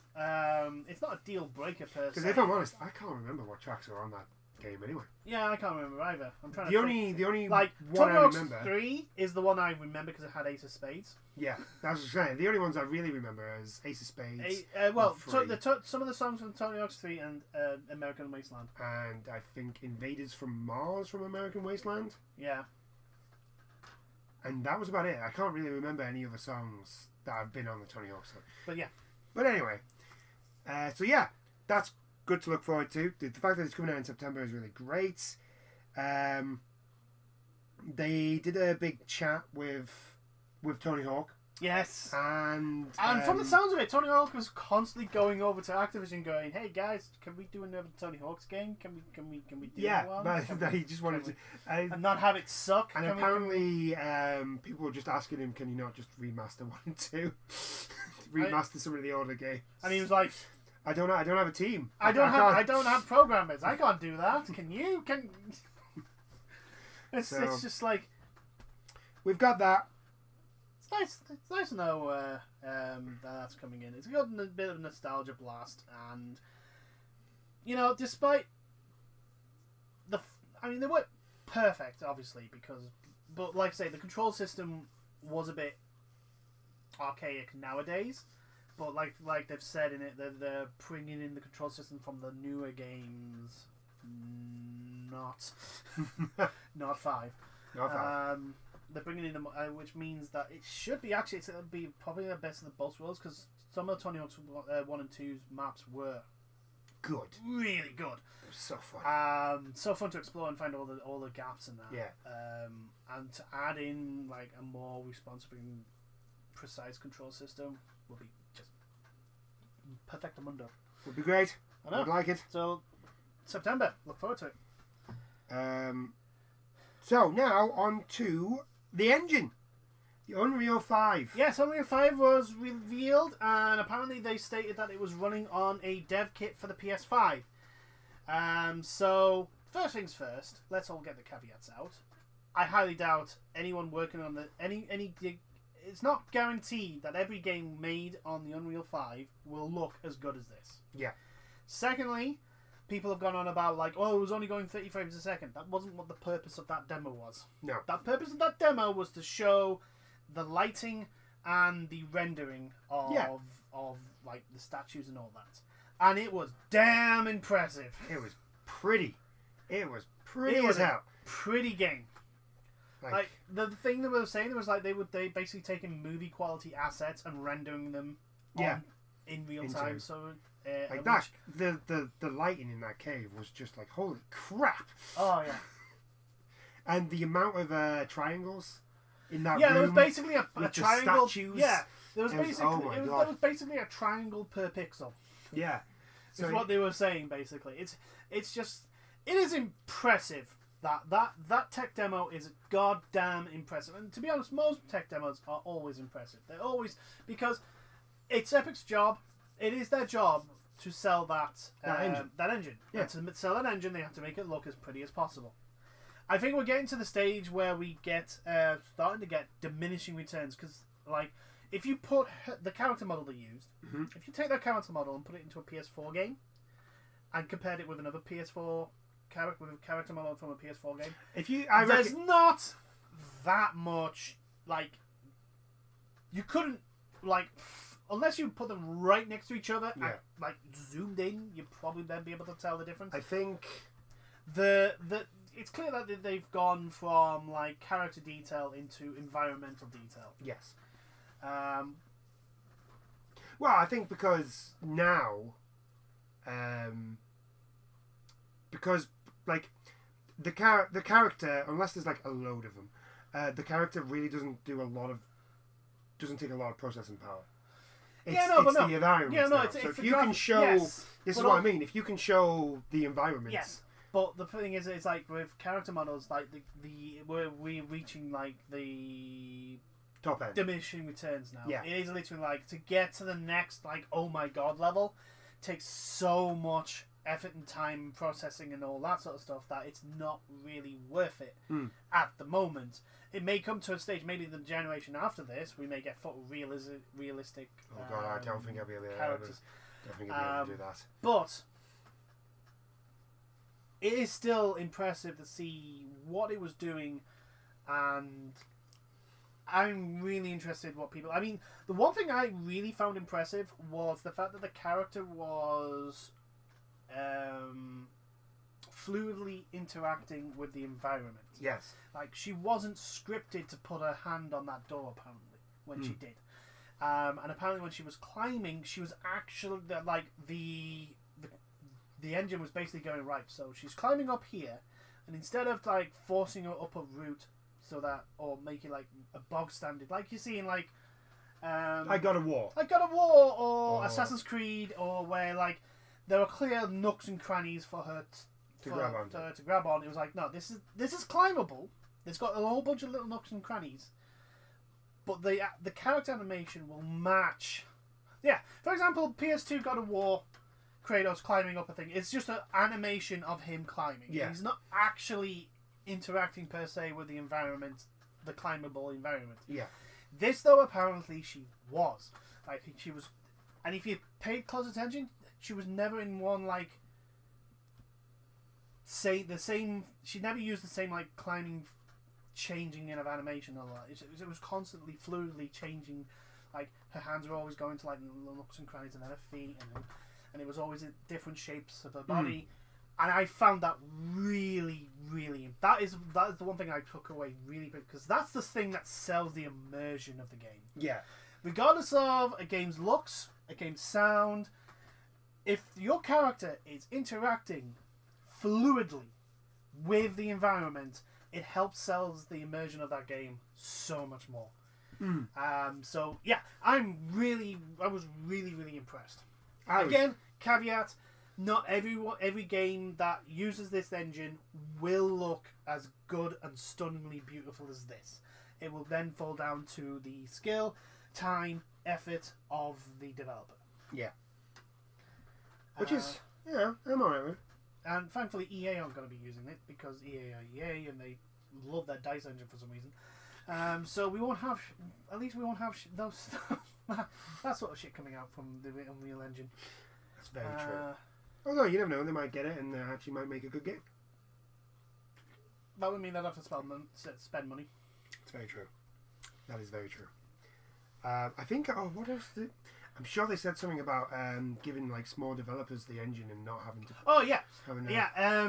It's not a deal breaker per se. Because if I'm honest, I can't remember what tracks are on that game anyway. Yeah, I can't remember either. I'm trying the only like one Tony I Hawk's remember. 3 is the one I remember because it had Ace of Spades. Yeah, that's what I'm saying. The only ones I really remember is Ace of Spades. Some of the songs from Tony Hawk's 3 and American Wasteland. And I think Invaders from Mars from American Wasteland. Yeah. And that was about it. I can't really remember any other songs that have been on the Tony Hawk song. But yeah. But anyway. So yeah, that's good to look forward to. The fact that it's coming out in September is really great. They did a big chat with Tony Hawk. Yes. And from the sounds of it, Tony Hawk was constantly going over to Activision going, "Hey guys, can we do another Tony Hawk's game? Can we do one? But he just wanted to and not have it suck." And apparently people were just asking him, "Can you not just remaster 1 and 2? Remaster some of the older games?" And he was like, I don't have a team. I don't have programmers. I can't do that. Can you? It's just like we've got that. It's nice to know that's coming in. It's got a bit of a nostalgia blast, and despite they weren't perfect, obviously, but like I say, the control system was a bit archaic nowadays. But like they've said in it, they're bringing in the control system from the newer games, not 5. Not 5. They're bringing in them, which means that it should be it'll be probably the best of the both worlds, because some of Tony Hawk's 1 and 2's maps were good, really good. It was so fun. So fun to explore and find all the gaps in that. Yeah. And to add in like a more responsive and precise control system will be just perfectamundo. Would be great. I know. Would like it. So September. Look forward to it. So now on to the engine, the Unreal 5. Yes, Unreal 5 was revealed, and apparently they stated that it was running on a dev kit for the PS5. So first things first, let's all get the caveats out. I highly doubt anyone working on any. It's not guaranteed that every game made on the Unreal 5 will look as good as this. Yeah. Secondly, people have gone on about like, oh, it was only going 30 frames a second. That wasn't what the purpose of that demo was. No. The purpose of that demo was to show the lighting and the rendering of like the statues and all that. And it was damn impressive. It was pretty. It was pretty as hell. Pretty game. Like the thing that we were saying was like they basically taking movie quality assets and rendering them in real time. So like that, the lighting in that cave was just like, holy crap! Oh yeah. And the amount of triangles in that room. Yeah, there was basically a triangle. Statues. Yeah, there was basically there was basically a triangle per pixel. Yeah, so what they were saying basically. It is impressive. That tech demo is goddamn impressive. And to be honest, most tech demos are always impressive. They're always, because it's Epic's job. It is their job to sell that engine. Yeah. And to sell that engine, they have to make it look as pretty as possible. I think we're getting to the stage where we get starting to get diminishing returns, because like if you put the character model they used, if you take that character model and put it into a PS4 game and compared it with another PS4 character model from a PS4 game, there's not that much. Like you couldn't like. Unless you put them right next to each other, and, like zoomed in, you'd probably then be able to tell the difference. I think it's clear that they've gone from like character detail into environmental detail. Yes. Well, I think because now, because like the character, unless there's like a load of them, the character really doesn't take a lot of processing power. It's, Yeah, no, but it's no. the environments Yeah, no, now. it's So the if you can show, yes, this is but what I mean. If you can show the environments, yes. But the thing is, it's like with character models, like we're reaching like the top end. diminishing returns now. Yeah. It is literally like to get to the next like oh my god level takes so much effort and time processing and all that sort of stuff that it's not really worth it at the moment. It may come to a stage, maybe the generation after this, we may get realistic. Oh god, I don't think I'll be able to. Characters. Don't think I'll be able to do that. But it is still impressive to see what it was doing, and I'm really interested what people. I mean, the one thing I really found impressive was the fact that the character was fluidly interacting with the environment. Yes. Like she wasn't scripted to put her hand on that door apparently when she did, and apparently when she was climbing, she was actually like the engine was basically going right. So she's climbing up here, and instead of like forcing her up a route so that or make it like a bog standard like you see in like I Got a War. or Or- Assassin's Creed, or where like there are clear nooks and crannies for her To grab onto. to grab on. It was like, no, this is climbable. It's got a whole bunch of little nooks and crannies, but the character animation will match. Yeah, for example, PS2 God of War, Kratos climbing up a thing. It's just an animation of him climbing. Yeah. He's not actually interacting per se with the environment, the climbable environment. Yeah. This, though, apparently she was. Like, she was... And if you paid close attention, she was never in one, like... Say the same... She never used the same, like, climbing, changing in of animation or that. It was constantly, fluidly changing. Like, her hands were always going to, like, the nooks and crannies, and then her feet, and it was always in different shapes of her body. And I found that really, really... That is the one thing I took away really big, because that's the thing that sells the immersion of the game. Yeah. Regardless of a game's looks, a game's sound, if your character is interacting fluidly with the environment, it helps sells the immersion of that game so much more. So yeah, I was really, really impressed. Again, caveat: not every game that uses this engine will look as good and stunningly beautiful as this. It will then fall down to the skill, time, effort of the developer. Yeah. Which is, I'm alright with it. And thankfully EA aren't going to be using it, because EA are EA and they love their DICE engine for some reason. So we won't have, at least we won't have those that sort of shit coming out from the Unreal Engine. That's very true. Although you never know, they might get it and they actually might make a good game. That would mean they'd have to spend money. It's very true. That is very true. I think. Oh, what else? I'm sure they said something about giving like small developers the engine and not having to. Oh yeah, having yeah.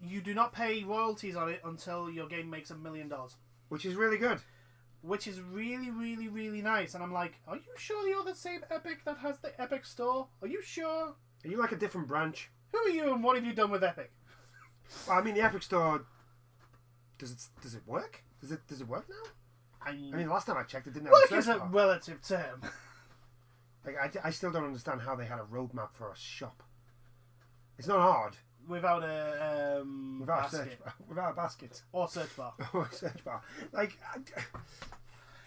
You do not pay royalties on it until your game makes $1 million, which is really good. Which is really, really, really nice. And I'm like, are you sure you're the same Epic that has the Epic Store? Are you sure? Are you like a different branch? Who are you and what have you done with Epic? Well, I mean, the Epic Store. Does it work? Does it work now? I mean, last time I checked, it didn't have Work a is search a bar. relative term. Like, I still don't understand how they had a roadmap for a shop. It's not hard. Without a Without basket. a search bar. Without a basket. Or search bar. Or a search bar. Like,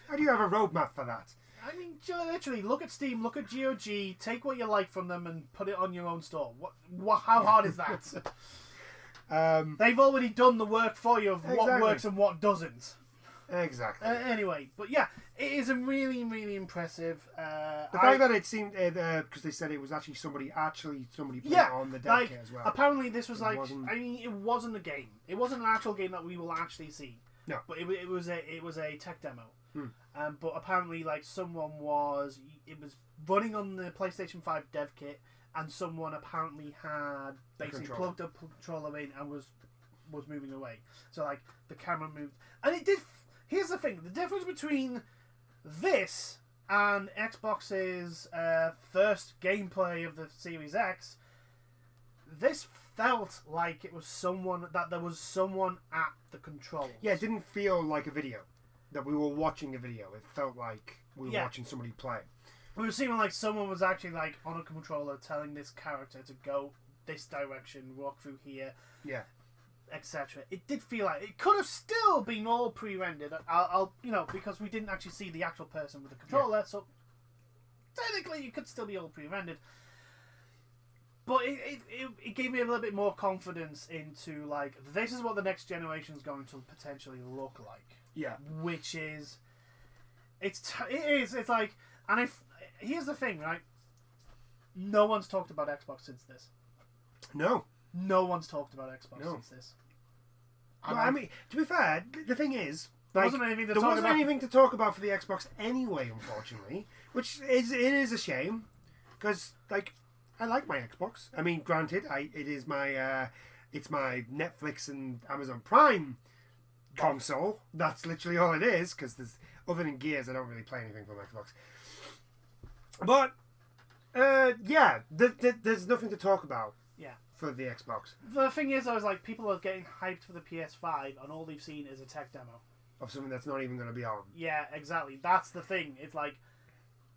how do you have a roadmap for that? I mean, literally, look at Steam, look at GOG, take what you like from them and put it on your own store. How hard is that? They've already done the work for you of what Exactly. works and what doesn't. Exactly. Anyway, but yeah, it is a really, really impressive. The fact that it seemed, because they said it was actually somebody put it on the dev kit as well. Apparently this was It wasn't- I mean, it wasn't a game. It wasn't an actual game that we will actually see. No. But it was a tech demo. But apparently, like, it was running on the PlayStation 5 dev kit, and someone apparently had basically plugged a controller in and was moving away. So, like, the camera moved. And it did... Here's the thing. The difference between this and Xbox's first gameplay of the Series X, this felt like there was someone at the controls. Yeah, it didn't feel like a video. That we were watching a video. It felt like we were watching somebody play. It was seeming like someone was actually like on a controller telling this character to go this direction, walk through here, Yeah. etc. It did feel like it could have still been all pre-rendered. I'll because we didn't actually see the actual person with the controller, so technically it could still be all pre-rendered. But it gave me a little bit more confidence into like this is what the next generation is going to potentially look like. Yeah. Which is, it's like, and if here's the thing, right? No one's talked about Xbox since this. No. No one's talked about Xbox since this. No, I mean, to be fair, the thing is, like, there wasn't anything to talk about for the Xbox anyway, unfortunately. Which it is a shame, because like I like my Xbox. I mean, granted, it's my Netflix and Amazon Prime console. That's literally all it is. Because other than Gears, I don't really play anything from Xbox. But yeah, there's nothing to talk about. Yeah. For the Xbox. The thing is, I was like, people are getting hyped for the PS5, and all they've seen is a tech demo of something that's not even going to be on. Yeah, exactly. That's the thing. It's like,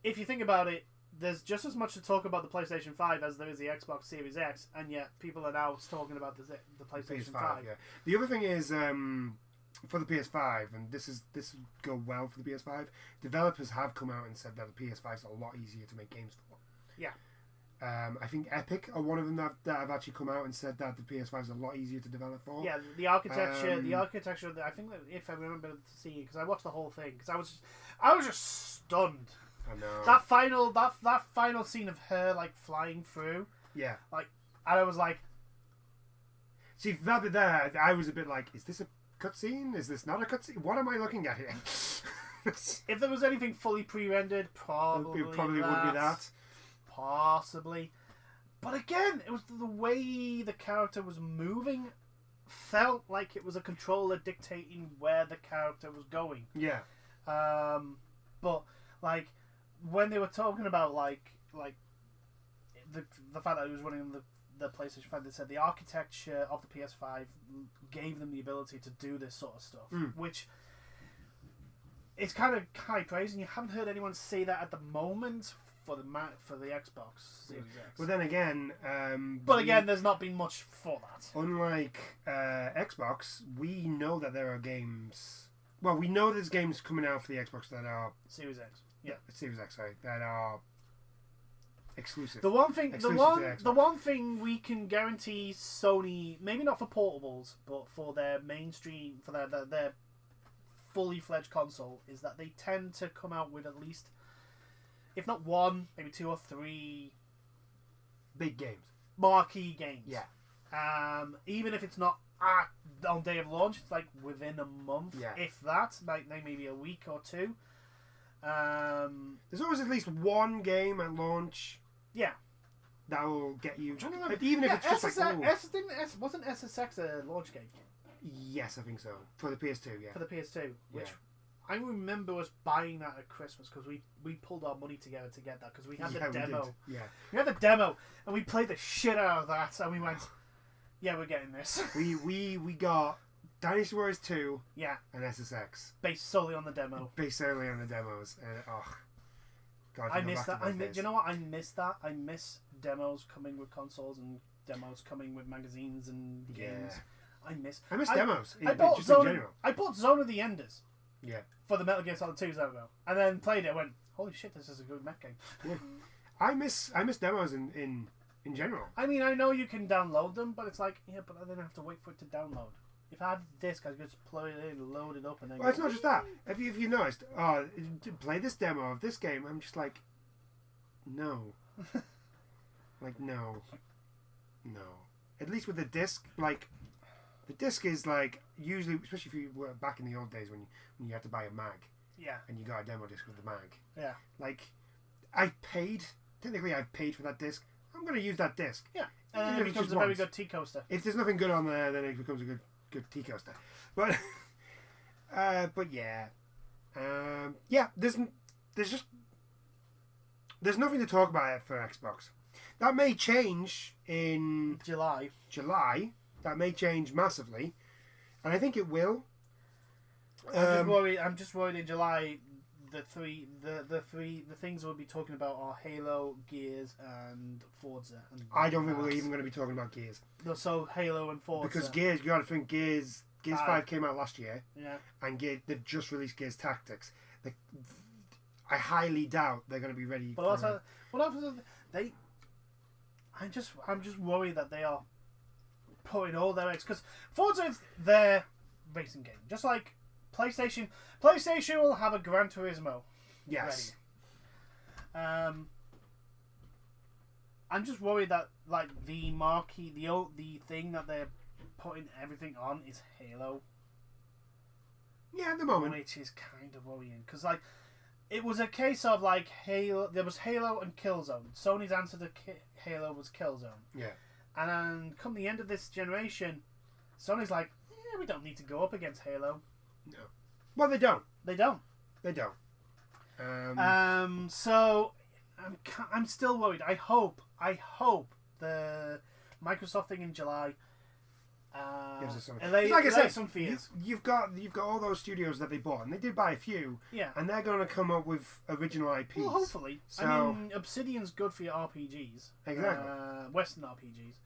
if you think about it, there's just as much to talk about the PlayStation 5 as there is the Xbox Series X, and yet people are now talking about the PlayStation 5. Yeah. The other thing is, for the PS5, and this will go well for the PS5, developers have come out and said that the PS5 is a lot easier to make games for. Yeah. I think Epic are one of them that have actually come out and said that the PS5 is a lot easier to develop for. Yeah, the architecture. I think that if I remember seeing, because I watched the whole thing, because I was just stunned. I know that final scene of her like flying through. Yeah, like, and I was like, see that bit there, I was a bit like, is this a cutscene? Is this not a cutscene? What am I looking at here? If there was anything fully pre-rendered, probably would be that. Possibly. But again, it was the way the character was moving felt like it was a controller dictating where the character was going. Yeah. But like when they were talking about like the fact that it was running on the PlayStation 5, they said the architecture of the PS5 gave them the ability to do this sort of stuff, which it's kind of high praise, and you haven't heard anyone say that at the moment for the Xbox Series X. But then again, there's not been much for that. Unlike Xbox, we know that there are games. Well, we know there's games coming out for the Xbox that are Series X. Yeah, Series X. Sorry, that are exclusive. The one thing we can guarantee Sony, maybe not for portables, but for their mainstream, for their fully fledged console, is that they tend to come out with at least, if not one, maybe two or three big games, marquee games. Yeah. Even if it's not on day of launch, it's like within a month, if that, like maybe a week or two. There's always at least one game at launch. Yeah. That will get you. Even if it's just wasn't SSX a launch game? Yes, I think so. For the PS2, yeah. For the PS2, which I remember us buying that at Christmas because we pulled our money together to get that because we had the demo. We had the demo and we played the shit out of that and we went, yeah, we're getting this. we got Dynasty Warriors 2 and SSX. Based solely on the demo. Based solely on the demos. God, I miss that. Do you know what? I miss that. I miss demos coming with consoles and demos coming with magazines and games. I miss demos. I bought Zone of the Enders. Yeah. For the Metal Gear Solid 2 demo. And then played it and went, holy shit, this is a good mech game. Yeah. I miss demos in general. I mean, I know you can download them, but it's like, but I didn't have to wait for it to download. If I had a disc, I could just plug it in, load it up, and then. Well, it's not just that. If you noticed, play this demo of this game, I'm just like, no, no. At least with the disc, like, the disc is like usually, especially if you were back in the old days when you had to buy a mag. Yeah. And you got a demo disc with the mag. Yeah. Like, I've paid for that disc. I'm going to use that disc. Yeah. And then it becomes a very good tea coaster. If there's nothing good on there, then it becomes a good tea coaster. But yeah. There's nothing to talk about it for Xbox. That may change in July. That may change massively, and I think it will. I'm just worried in July the things we'll be talking about are Halo, Gears, and Forza. And I don't think we're even going to be talking about Gears. No, so Halo and Forza. Because Gears, you got to think Gears 5 came out last year. Yeah. And they've just released Gears Tactics. I highly doubt they're going to be ready. But also, I'm just worried that they are putting all their eggs, because Forza is their racing game, just like PlayStation. PlayStation will have a Gran Turismo. Yes. Ready. I'm just worried that like the marquee, the thing that they're putting everything on is Halo. Yeah, at the moment. Which is kind of worrying, because like it was a case of like Halo. There was Halo and Killzone. Sony's answer to Halo was Killzone. Yeah. And then come the end of this generation, Sony's like, yeah, we don't need to go up against Halo. No. Well, they don't. They don't. They don't. So I'm still worried. I hope the Microsoft thing in July gives us something. Like I said, some fears. You've got all those studios that they bought, and they did buy a few. Yeah. And they're going to come up with original IPs. Well, hopefully. So, I mean, Obsidian's good for your RPGs. Exactly. Western RPGs.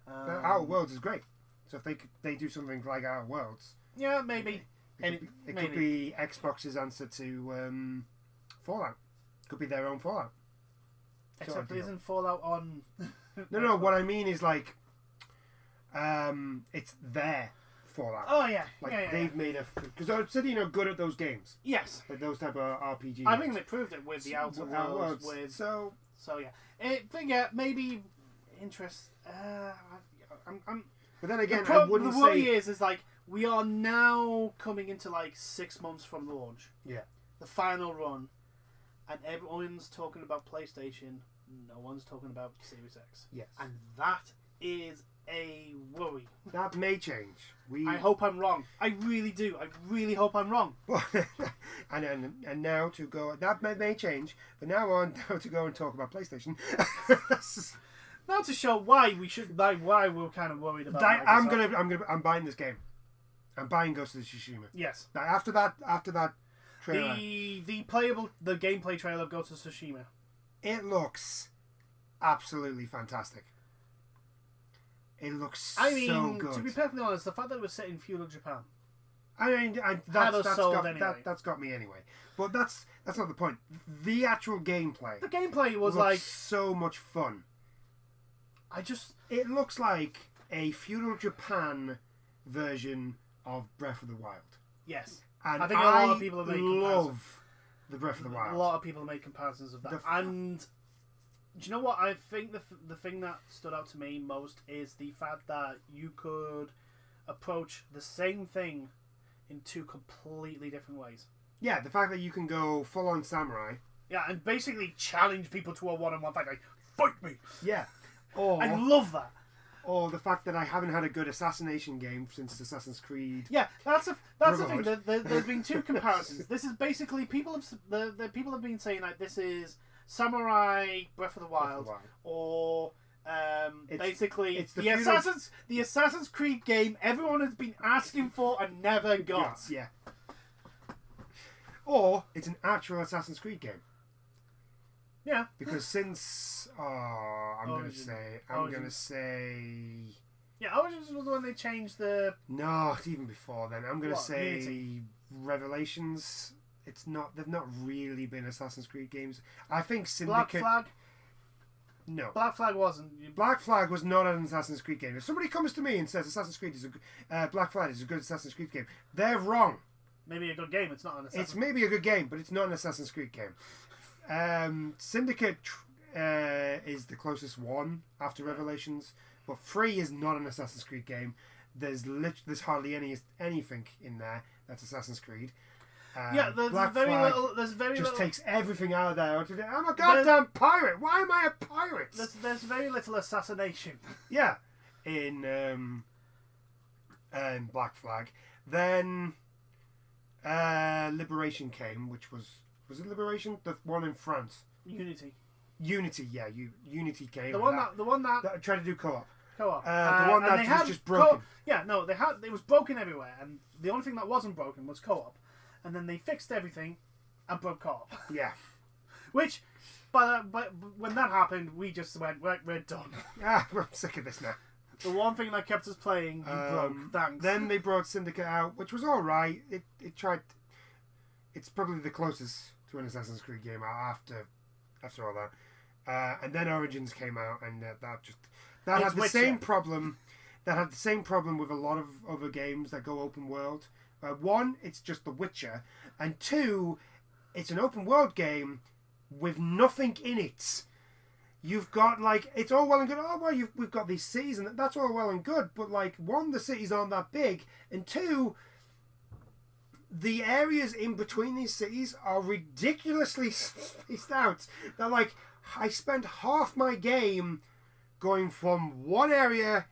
Outer Worlds is great. So if they do something like Outer Worlds, yeah, maybe. It could be Xbox's answer to Fallout. Could be their own Fallout. Except isn't Fallout on... No, what I mean is like, it's their Fallout. Oh, yeah. Like they've made because Obsidian are good at those games. Yes. Like those type of RPG I games. think they proved it with the Outer Worlds. So yeah. But yeah, maybe interest... But then again, I wouldn't the worry is like, we are now coming into like 6 months from the launch. Yeah. The final run. And everyone's talking about PlayStation. No one's talking about Series X. Yes. And that is a worry. That may change. I hope I'm wrong. I really do. I really hope I'm wrong. and now to go... That may change. But now to go and talk about PlayStation. Now to show why why we're kind of worried about Microsoft. I'm buying this game. I'm buying Ghost of Tsushima. Yes. Now, after that trailer, the gameplay trailer of Ghost of Tsushima. It looks absolutely fantastic. It looks so good. To be perfectly honest, the fact that it was set in feudal Japan. That's got me anyway. But that's not the point. The actual gameplay. The gameplay was so much fun. It looks like a feudal Japan version of Breath of the Wild. Yes. And I think a lot of people have made love the Breath of the Wild. A lot of people have made comparisons of that. And do you know what? I think the thing that stood out to me most is the fact that you could approach the same thing in two completely different ways. Yeah, the fact that you can go full on samurai. Yeah, and basically challenge people to a one-on-one fight. Like, fight me! Yeah. I love that. Or the fact that I haven't had a good assassination game since Assassin's Creed. Yeah, that's the thing. There's been two comparisons. This is basically people have been saying like this is Samurai Breath of the Wild, or basically it's the Assassin's Creed game everyone has been asking for and never got. Yeah. Or it's an actual Assassin's Creed game. Yeah. Because since I'm gonna say yeah, Origins was the one they changed the. No, it's even before then. I'm gonna say Unity? Revelations. It's not. They've not really been Assassin's Creed games. I think Syndicate. Black Flag. No. Black Flag wasn't. Black Flag was not an Assassin's Creed game. If somebody comes to me and says Assassin's Creed is Black Flag is a good Assassin's Creed game, they're wrong. Maybe a good game. It's not an Assassin's. It's maybe a good game, but it's not an Assassin's Creed game. Syndicate is the closest one after Revelations, but 3 is not an Assassin's Creed game. There's hardly anything in there that's Assassin's Creed. Yeah, there's very little. Just takes everything out of there. I'm a goddamn pirate. Why am I a pirate? There's very little assassination. Yeah, in Black Flag. Then Liberation came, which was it Liberation? The one in France. Unity, yeah. Unity came. The one that tried to do co-op. The one that was just broken. It was broken everywhere, and the only thing that wasn't broken was co-op. And then they fixed everything, and broke co-op. Yeah. Which, but when that happened, we just went, right, we're done. I'm sick of this now. The one thing that kept us playing, you broke. Thanks. Then they brought Syndicate out, which was all right. It tried. It's probably the closest to an Assassin's Creed game after all that. And then Origins came out, and that had the same problem. That had the same problem with a lot of other games that go open world. One, it's just The Witcher, and two, it's an open world game with nothing in it. You've got, like, it's all well and good. Oh, well, we've got these cities, and that's all well and good. But, like, one, the cities aren't that big. And two, the areas in between these cities are ridiculously spaced out. They're like, I spent half my game going from one area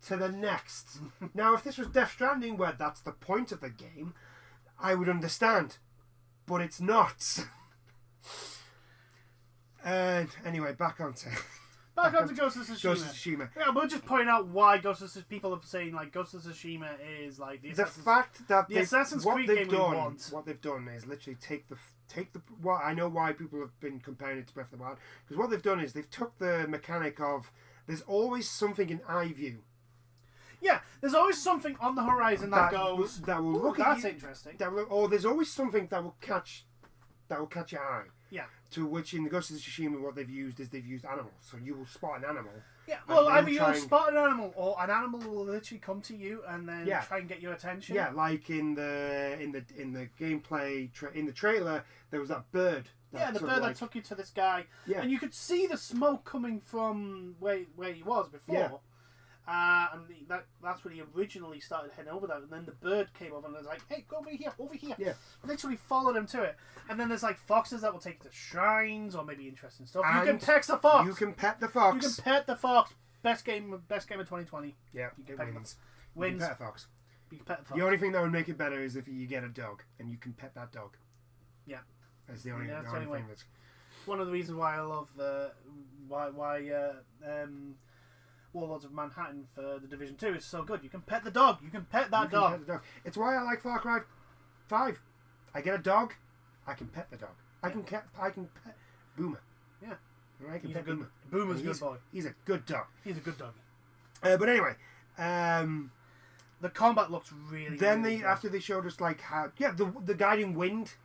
to the next. Now, if this was Death Stranding, where that's the point of the game, I would understand. But it's not. Anyway, back onto Ghost of Tsushima. Ghost of Tsushima. Yeah, we'll just point out why people are saying like Ghost of Tsushima is like the fact that the Assassin's Creed game we want. What they've done is literally take the. Well, I know why people have been comparing it to Breath of the Wild, because what they've done is they've took the mechanic of there's always something in eye view. Yeah, there's always something on the horizon that goes. That will look that's at you, interesting. Or there's always something that will catch your eye. Yeah. To which in the Ghost of Tsushima, what they've used animals. So you will spot an animal. Yeah. Well, either you'll spot an animal, or an animal will literally come to you and then try and get your attention. Yeah, like in the gameplay in the trailer, there was that bird. Yeah, the bird that took you to this guy. Yeah. And you could see the smoke coming from where he was before. Yeah. And that's when he originally started heading over there, and then the bird came over and was like, "Hey, go over here!" Yeah, literally followed him to it. And then there's like foxes that will take you to shrines or maybe interesting stuff. And you can pet the fox. You can pet the fox. You can pet the fox. Best game of 2020. Yeah, you can it wins. Wins. You can pet a fox. You can pet the fox. The only thing that would make it better is if you get a dog and you can pet that dog. Yeah, that's the only thing that's. One of the reasons why I love Warlords of Manhattan for the Division 2 is so good. You can pet the dog. You can pet that dog. Pet the dog. It's why I like Far Cry 5. I get a dog, I can pet the dog. I can pet Boomer. Yeah. I can pet Boomer. Boomer's a good boy. He's a good dog. He's a good dog. But anyway, the combat looks really. Then really after they showed us like how the guiding wind.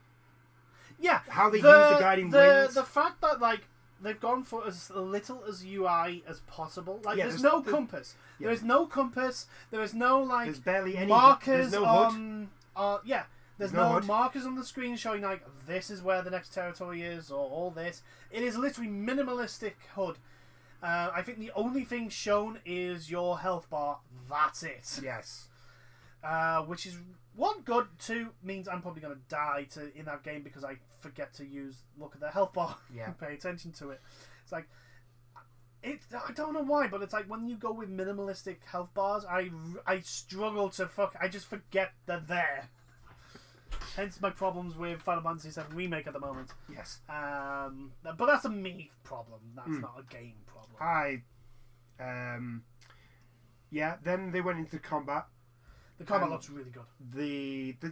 Yeah. How they use the guiding wind. The fact that like they've gone for as little as UI as possible. Like there's no compass. Yeah. There is no compass. There is no like. There's barely any markers there's no on. HUD. There's no markers on the screen showing like this is where the next territory is or all this. It is literally minimalistic HUD. I think the only thing shown is your health bar. That's it. Yes. Which is one good. Two means I'm probably going to die in that game because I forget to look at the health bar and pay attention to it. It's like I don't know why, but it's like when you go with minimalistic health bars, I struggle to I just forget they're there. Hence my problems with Final Fantasy VII Remake at the moment. Yes. But that's a me problem. That's not a game problem. Then they went into combat. The combat looks really good.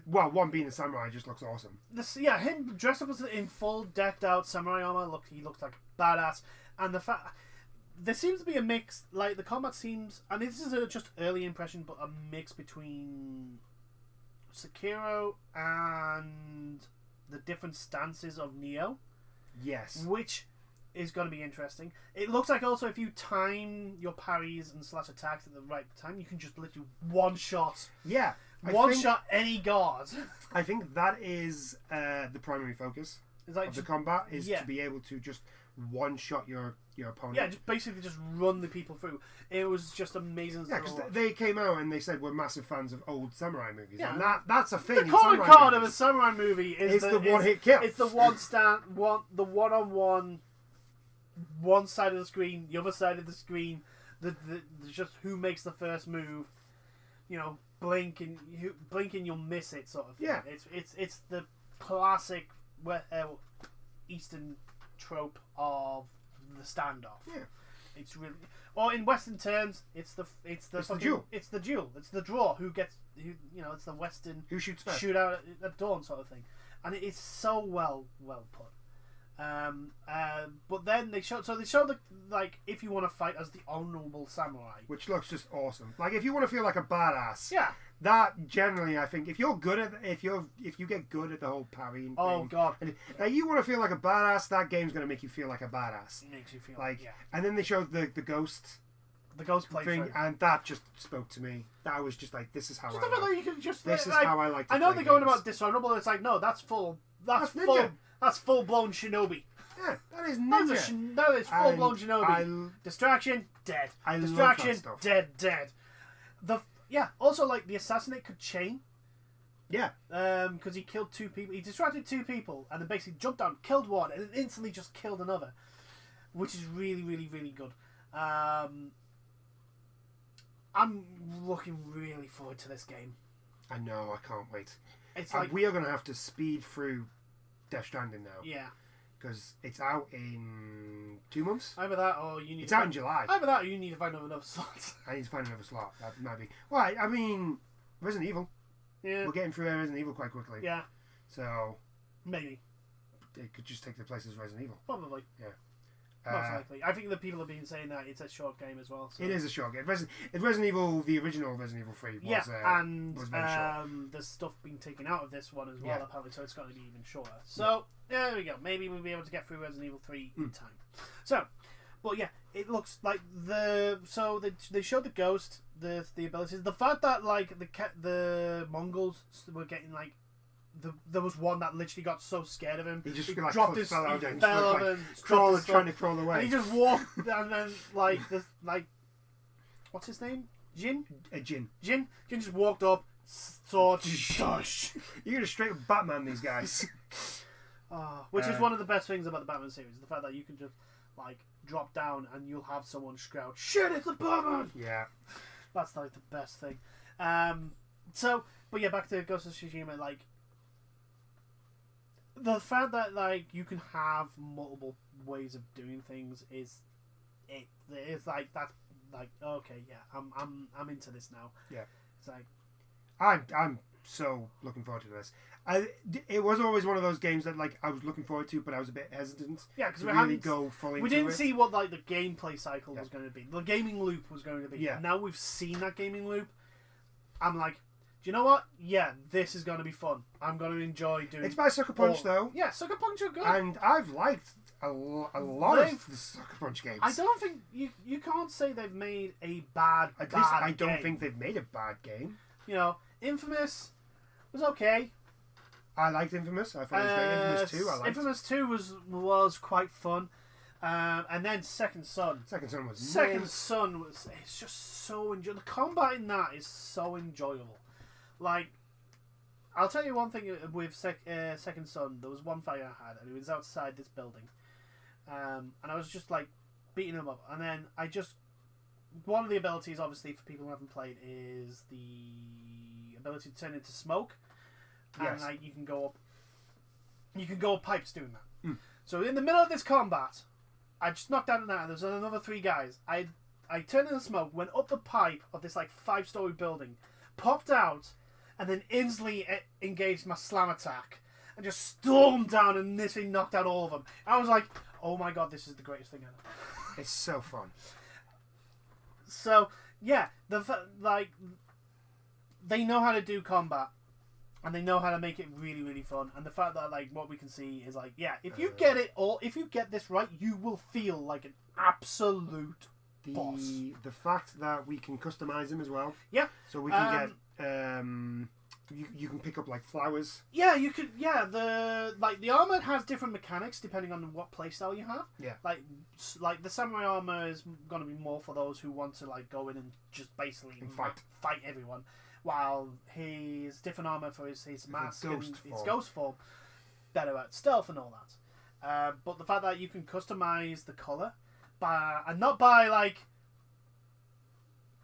One being the samurai just looks awesome. Him dressed up in full decked out samurai armor. He looks like a badass. And the fact there seems to be a mix. Like the combat seems, and this is just early impression, but a mix between Sekiro and the different stances of Neo. Yes. Which is going to be interesting. It looks like also if you time your parries and slash attacks at the right time, you can just literally one shot. Yeah. One shot any guard. I think that is the primary focus of the combat is to be able to just one shot your opponent. Yeah, basically just run the people through. It was just amazing. Yeah, because they came out and they said we're massive fans of old samurai movies. Yeah, and that's a thing. The calling card of a samurai movie is the one-hit kill. It's the one-on-one, one side of the screen, the other side of the screen. The just who makes the first move. You know, blink and you'll miss it sort of thing. Yeah, it's the classic Eastern trope of the standoff. Yeah, it's really, or in Western terms, it's the duel. It's the duel. It's the draw. It's the Western who shoots first. Shoot out at dawn sort of thing. and it is so well put. But then they show the like if you want to fight as the honorable samurai, which looks just awesome. Like if you want to feel like a badass, yeah. That generally, I think, if you're good at if you get good at the whole parrying thing, God, and you want to feel like a badass, that game's gonna make you feel like a badass. It makes you feel like, yeah. And then they showed the ghost playthrough thing, and that just spoke to me. That was just like, this is how just I like. like you can just This like, is how I like. To I know play they're going games. about dishonorable. It's like no, that's full ninja. full blown shinobi. Yeah, that is ninja. That is full blown shinobi. Distraction, dead. Distraction, love that stuff. dead. Also like the assassinate could chain. Yeah. Because he killed 2 people. He distracted 2 people and then basically jumped down, killed one, and then instantly just killed another, which is really, really, really good. I'm looking really forward to this game. I know. I can't wait. It's like we are going to have to speed through Death Stranding now. Yeah. Because it's out in 2 months. Either that or you need. It's out in July. Either that or you need to find another slot. I need to find another slot. That might be. Well, I mean, Resident Evil. Yeah. We're getting through Resident Evil quite quickly. Yeah. So maybe it could just take the place as Resident Evil. Probably. Yeah. Most likely. I think the people have been saying that it's a short game as well. So. It is a short game. Resident Evil, the original Resident Evil 3 was and was very short. There's stuff being taken out of this one as well, Yeah. apparently, so it's going to be even shorter. So, there we go. Maybe we'll be able to get through Resident Evil 3 in time. So, but yeah, it looks like so they showed the ghost, the abilities. The fact that, like, the Mongols were getting, like, there was one that literally got so scared of him. He just dropped his fell out he and fell like, over and trying to crawl away. and he just walked and then like what's his name? Jin just walked up, sword, shush. You're gonna straight up Batman these guys. Which is one of the best things about the Batman series, the fact that you can just like drop down and you'll have someone shout, "Shit, it's the Batman!" Yeah, that's like the best thing. But yeah, back to Ghost of Tsushima, like. The fact that like you can have multiple ways of doing things is like that's like okay, yeah, I'm into this now. Yeah, it's like I'm so looking forward to this. It was always one of those games that like I was looking forward to, but I was a bit hesitant. Yeah, because we didn't see what like the gameplay cycle was going to be. The gaming loop was going to be. Yeah. Now we've seen that gaming loop. I'm like, do you know what? Yeah, this is going to be fun. I'm going to enjoy doing. It's by Sucker Punch though. Yeah, Sucker Punch are good. And I've liked a lot of the Sucker Punch games. I don't think you can't say they've made a bad. At least I don't game. think they've made a bad game. You know, Infamous was okay. I liked Infamous. I thought it was great. Infamous 2 I liked. Infamous 2 was quite fun. And then Second Son. Second Son was it's just so enjoyable. The combat in that is so enjoyable. Like, I'll tell you one thing with Second Son. There was one fight I had, and it was outside this building. And I was just, like, beating him up. And then one of the abilities, obviously, for people who haven't played, is the ability to turn into smoke. And, yes. like, you can go up pipes doing that. Mm. So, in the middle of this combat, I just knocked down an eye. There's another 3 guys. I turned into smoke, went up the pipe of this, like, 5-story building, popped out, and then instantly engaged my slam attack and just stormed down and literally knocked out all of them. I was like, oh my god, this is the greatest thing ever. It's so fun. So, yeah, they know how to do combat and they know how to make it really, really fun. And the fact that, like, what we can see is, like, yeah, if you get this right, you will feel like an absolute boss. The fact that we can customize them as well. Yeah. So we can get you can pick up like flowers. Yeah, you could. Yeah, the armor has different mechanics depending on what playstyle you have. Yeah. Like the samurai armor is going to be more for those who want to like go in and just basically fight everyone, while his different armor for his mask and his ghost form better at stealth and all that. But the fact that you can customize the color and not by like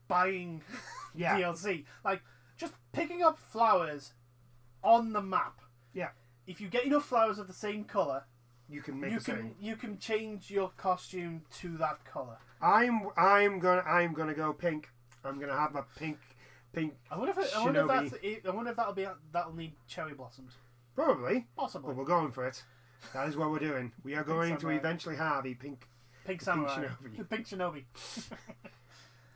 buying DLC, like just picking up flowers on the map. Yeah. If you get enough flowers of the same color, you can make you can change your costume to that color. I'm gonna go pink. I'm gonna have my pink. I wonder if that'll need cherry blossoms. Probably. Possibly. But we're going for it. That is what we're doing. We are going to samurai. eventually have a pink Samurai. shinobi. Pink shinobi.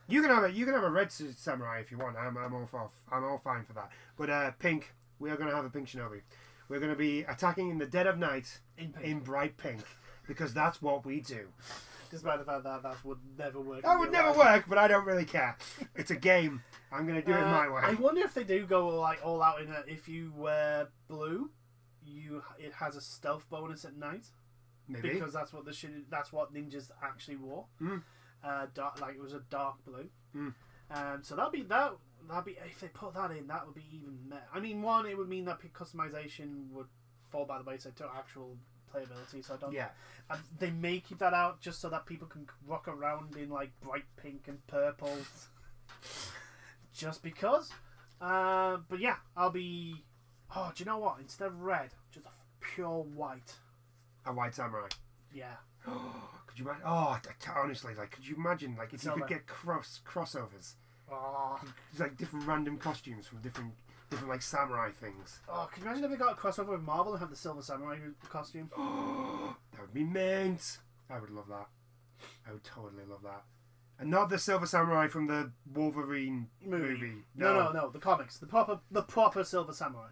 You can have a red samurai if you want. I'm all fine for that. But pink, we are going to have a pink shinobi. We're going to be attacking in the dead of night in bright pink because that's what we do. Despite the fact that would never work. That would never work, but I don't really care. It's a game. I'm going to do it my way. I wonder if they do go like all out in it. If you wear blue, it has a stealth bonus at night. Maybe because that's what that's what ninjas actually wore. Dark, like it was a dark blue. So that'd be if they put that in, that would be even better. I mean, one, it would mean that customization would fall by the wayside to actual playability. So I don't. Yeah. And they may keep that out just so that people can rock around in like bright pink and purple, just because. But yeah, I'll be. Oh, do you know what? Instead of red, just a pure white. A white samurai. Yeah. Could you imagine? Oh, honestly, like, could you imagine, like, if you could get crossovers? Oh. Like different random costumes from different like samurai things. Oh, can you imagine if they got a crossover with Marvel and had the Silver Samurai costume? That would be mint. I would love that. I would totally love that. And not the Silver Samurai from the Wolverine movie. No, the comics. The proper Silver Samurai.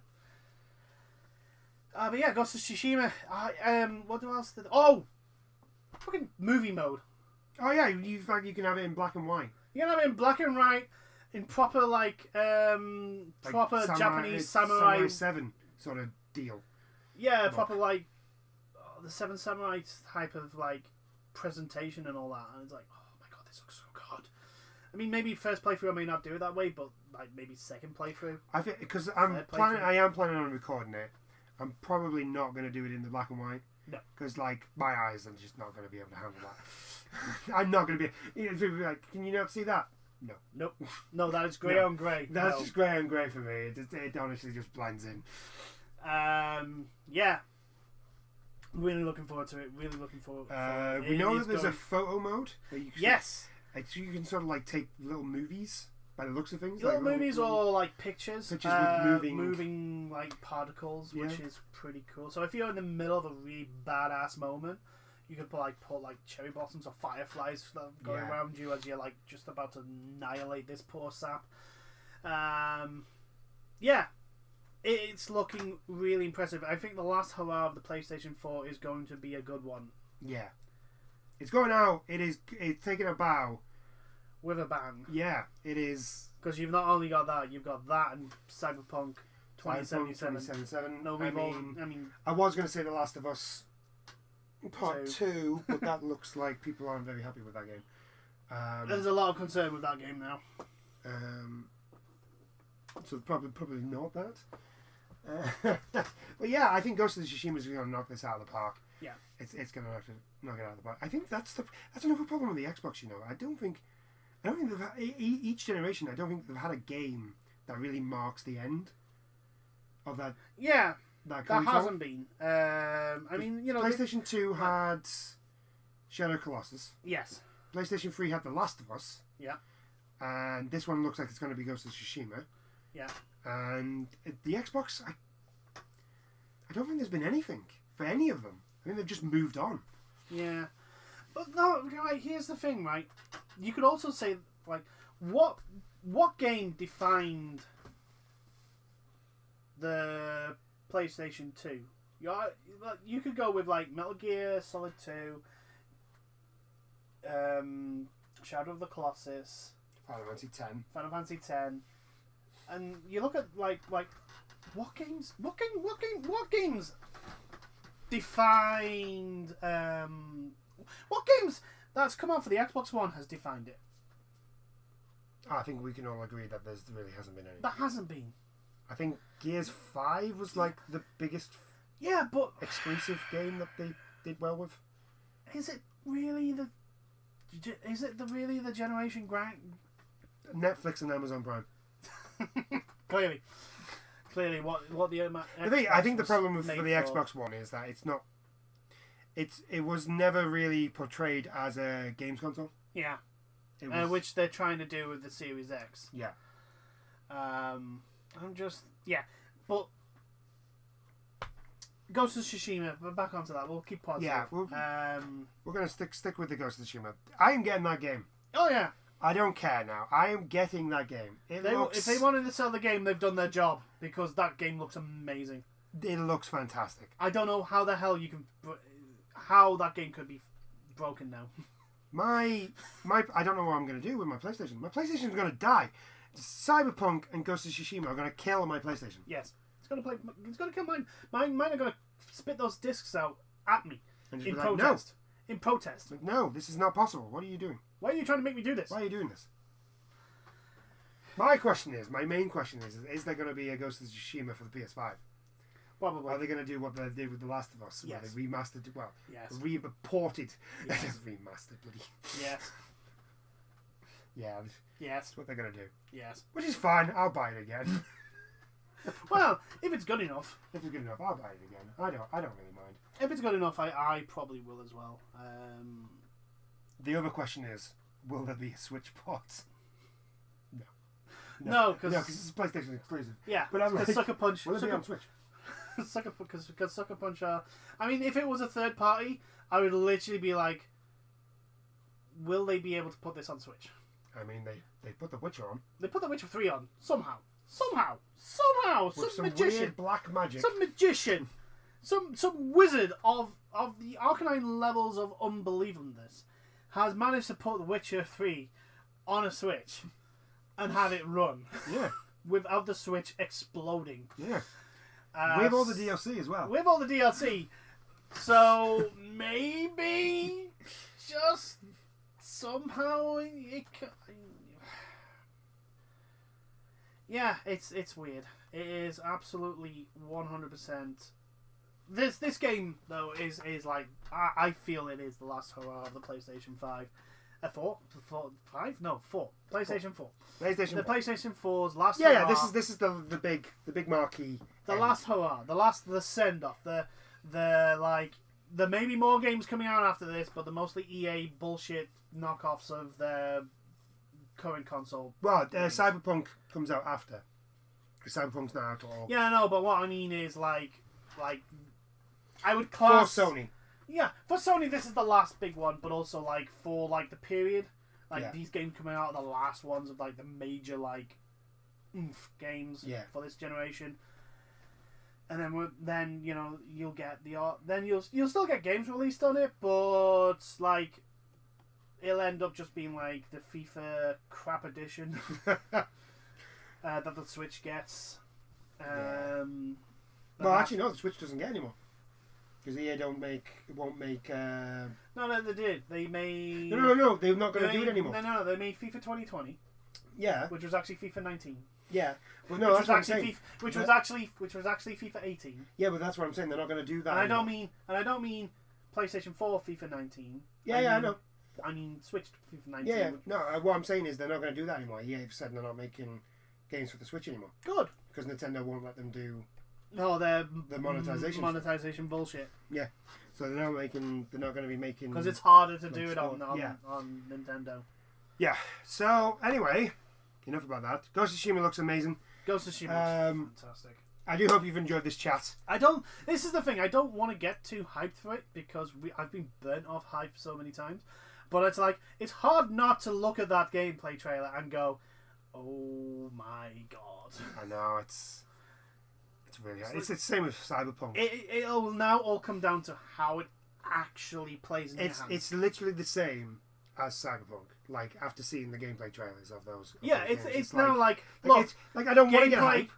But yeah, Ghost of Tsushima. What else did... Oh! Fucking movie mode. Oh yeah, you can have it in black and white. You can have it in black and white, in proper proper Japanese samurai 7 sort of deal. Yeah, proper like the Seven Samurai type of like presentation and all that, and it's like, oh my god, this looks so good. I mean, maybe first playthrough I may not do it that way, but like maybe second playthrough. I think because I am planning on recording it. I'm probably not going to do it in the black and white. No. Because, like, my eyes are just not going to be able to handle that. I'm not going to be... You know, like, can you not see that? No. Nope. No, that is grey on grey. That's just grey on grey for me. It honestly just blends in. Yeah. Really looking forward to it. Really looking forward to it. We know that there's a photo mode. Yes. So you can sort of, like, take little movies... By the looks of things, little movies or like pictures with moving like particles, which is pretty cool. So if you're in the middle of a really badass moment, you could put like cherry blossoms or fireflies going around you as you're like just about to annihilate this poor sap. Yeah, it's looking really impressive. I think the last hurrah of the PlayStation 4 is going to be a good one. Yeah, it's going out. It's taking a bow. With a bang. Yeah, it is. Because you've not only got that, you've got that and Cyberpunk 2077. No, I mean, I was going to say The Last of Us Part 2, but that looks like people aren't very happy with that game. There's a lot of concern with that game now. So probably not that. But yeah, I think Ghost of Tsushima is going to knock this out of the park. Yeah, it's going to knock it out of the park. I think that's another problem with the Xbox. You know, I don't think they've had, each generation. I don't think they've had a game that really marks the end of that. Yeah, that hasn't been. I mean, you know, PlayStation 2 had Shadow Colossus. Yes. PlayStation 3 had The Last of Us. Yeah. And this one looks like it's going to be Ghost of Tsushima. Yeah. And the Xbox, I don't think there's been anything for any of them. I think they've just moved on. Yeah. But no, right, here's the thing, right? You could also say, like, what game defined the PlayStation 2? You could go with, like, Metal Gear Solid 2, Shadow of the Colossus, Final Fantasy X, and you look at like what games defined what games that's come out for the Xbox One has defined it. I think we can all agree that there really hasn't been any. That hasn't been. I think Gears 5 was like the biggest but exclusive game that they did well with. Is it really the generation grind? Netflix and Amazon Prime. Clearly, what the I think the problem for the Xbox One is that it's not. It was never really portrayed as a games console. Yeah, which they're trying to do with the Series X. Yeah. But Ghost of Tsushima. But back onto that. We'll keep positive. Yeah, we're gonna stick with the Ghost of Tsushima. I am getting that game. Oh yeah. I don't care now. I am getting that game. If they wanted to sell the game, they've done their job because that game looks amazing. It looks fantastic. I don't know how the hell how that game could be broken now. I don't know what I'm going to do with my PlayStation. My PlayStation's going to die. Cyberpunk and Ghost of Tsushima are going to kill my PlayStation. Yes, it's going to kill mine. Mine are going to spit those discs out at me in protest. No. In protest. No, this is not possible. What are you doing? Why are you trying to make me do this? Why are you doing this? My main question is there going to be a Ghost of Tsushima for the PS5? Probably. Are they going to do what they did with The Last of Us? Yes. Where they remastered, yes. Reported. Yes. Remastered, bloody. Yes. Yeah, Yes. that's what they're going to do. Yes. Which is fine. I'll buy it again. Well, if it's good enough. If it's good enough, I'll buy it again. I don't really mind. If it's good enough, I probably will as well. The other question is, will there be a Switch port? No, because it's PlayStation exclusive. Yeah, but I'm like, Sucker Punch. Will it be on Switch? Because Sucker Punch are... I mean, if it was a third party, I would literally be like, will they be able to put this on Switch? I mean, they put The Witcher on. They put The Witcher 3 on. Somehow. With some magician. weird black magic. Some magician. Some wizard of the Arcanine levels of unbelievableness has managed to put The Witcher 3 on a Switch and have it run. Yeah. Without the Switch exploding. Yeah. With all the DLC as well. With all the DLC. So maybe just somehow it yeah, it's weird. It is absolutely 100%. This game though is like I feel it is the last hurrah of the PlayStation 5. 4? 5? No, 4. PlayStation 4. PlayStation 4. PlayStation 4's last hurrah. hurrah. Yeah, this is the big marquee. The last hurrah. The send off. The there may be more games coming out after this, but they're mostly EA bullshit knockoffs of their current console. Well, Cyberpunk comes out after. Because Cyberpunk's not out at all. Yeah, I know, but what I mean is like I would class For Sony. Yeah, for Sony this is the last big one, but also like for like the period, like Yeah. these games coming out are the last ones of like the major like games for this generation. And then you know you'll get then you'll still get games released on it, but like it'll end up just being like the FIFA crap edition that the Switch gets. Well, actually, no, the Switch doesn't get anymore. Because EA won't make... No, they did. They made... No, they're not going to do it anymore. No, they made FIFA 2020. Yeah. Which was actually FIFA 19. Yeah. Well, no, that's what I'm saying. Which was actually FIFA 18. Yeah, but that's what I'm saying. They're not going to do that. And I don't mean PlayStation 4 FIFA 19. I know. I mean Switch FIFA 19. Yeah. No, what I'm saying is they're not going to do that anymore. EA have said they're not making games for the Switch anymore. Good. Because Nintendo won't let them do... No, the monetization bullshit. Yeah, so they're not going to be making because it's harder to do it on Nintendo. Yeah. So anyway, enough about that. Ghost of Tsushima looks amazing. Ghost of Tsushima looks fantastic. I do hope you've enjoyed this chat. This is the thing. I don't want to get too hyped for it because I've been burnt off hype so many times. But it's like it's hard not to look at that gameplay trailer and go, "Oh my god!" I know it's really hard. It's the same with Cyberpunk. It'll now all come down to how it actually plays in your hands. It's literally the same as Cyberpunk. Like after seeing the gameplay trailers of those. Yeah, it's now like look, it's I don't want to get gameplay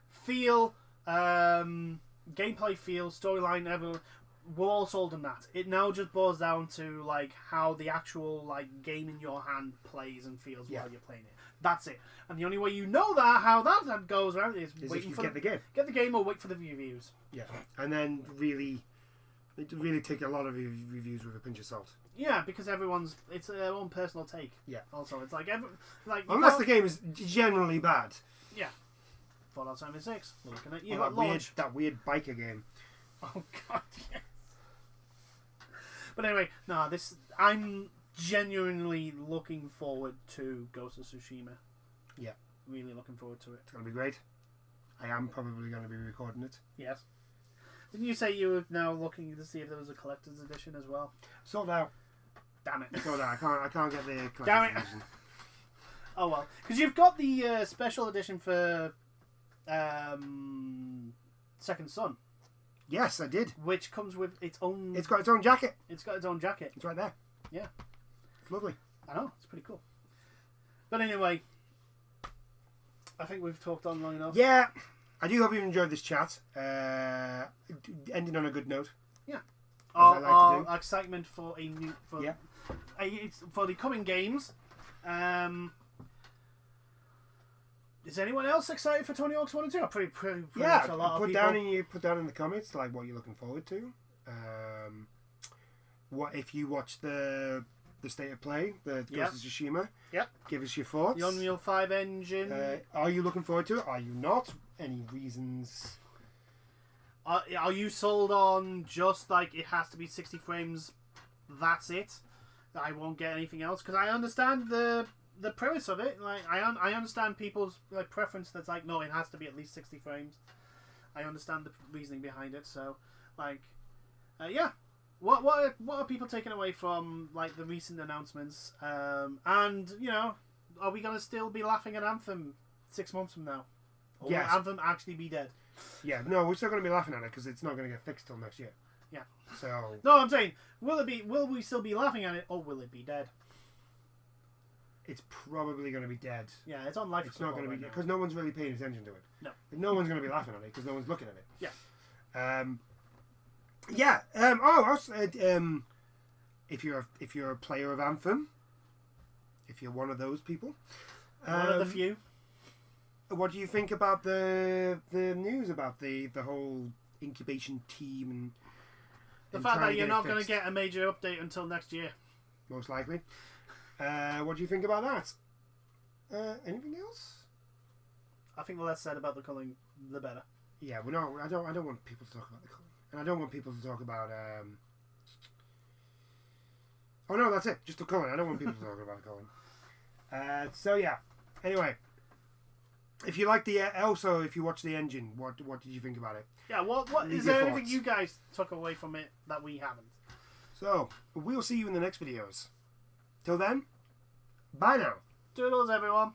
hype. Gameplay feel, storyline, everything. We're all sold on that. It now just boils down to like how the actual like game in your hand plays and feels while you're playing it. That's it. And the only way you know how that goes around is waiting for get the game. Get the game or wait for the reviews. Yeah, and then really take a lot of reviews with a pinch of salt. Yeah, because it's their own personal take. Yeah. Also, it's like unless the game is generally bad. Yeah. Fallout 76. We're looking at you or at launch. That weird biker game. Oh god, yes. But anyway, no, I'm genuinely looking forward to Ghost of Tsushima. Yeah. Really looking forward to it. It's going to be great. I am probably going to be recording it. Yes. Didn't you say you were now looking to see if there was a collector's edition as well? Sold out. Damn it. Sold out. I can't get the collector's Damn it. edition. Oh well, because you've got the special edition for Second Son, Yes, I did. which comes with its own. It's got its own jacket. It's got its own jacket. It's right there. Yeah, It's lovely. I know, it's pretty cool. But anyway, I think we've talked on long enough. Yeah, I do hope you enjoyed this chat. Ending on a good note. Yeah. As I like to Our do. excitement for a new Yeah. for the coming games. Is anyone else excited for Tony Hawk's 1 and 2? Pretty Yeah, much a lot of put people. put down in the comments like what you're looking forward to. What if you watch the state of play, the Ghost of Tsushima? Yep. Give us your thoughts. The Unreal 5 engine. Are you looking forward to it? Are you not? Any reasons? Are you sold on just like it has to be 60 frames? That's it. I won't get anything else because I understand the premise of it. Like I understand people's like preference. That's like no, it has to be at least 60 frames. I understand the reasoning behind it. So like, yeah. What are people taking away from like the recent announcements? And you know, are we gonna still be laughing at Anthem 6 months from now? Or Yes. will Anthem actually be dead? Yeah, no, we're still going to be laughing at it because it's not going to get fixed till next year. Yeah. So No, I'm saying, will we still be laughing at it, or will it be dead? it's probably going to be dead. Yeah, it's on life. It's not going to be right because no one's really paying attention to it. No. No one's going to be laughing at it because no one's looking at it. Yeah. Yeah. If you're a player of Anthem, if you're one of those people, One of the few. what do you think about the news about the whole incubation team and The and fact trying that you're it not going to fixed? get a major update until next year. Most likely. What do you think about that? Anything else? I think the less said about the culling, the better. Yeah, well, no, I don't want people to talk about the culling, and I don't want people to talk about. Oh no, that's it. Just the culling. I don't want people to talk about the culling. So yeah. Anyway, if you like also if you watch the engine, what did you think about it? Yeah, what Leave is your there anything thoughts. you guys took away from it that we haven't? So we'll see you in the next videos. Till then, bye now. Doodles, everyone.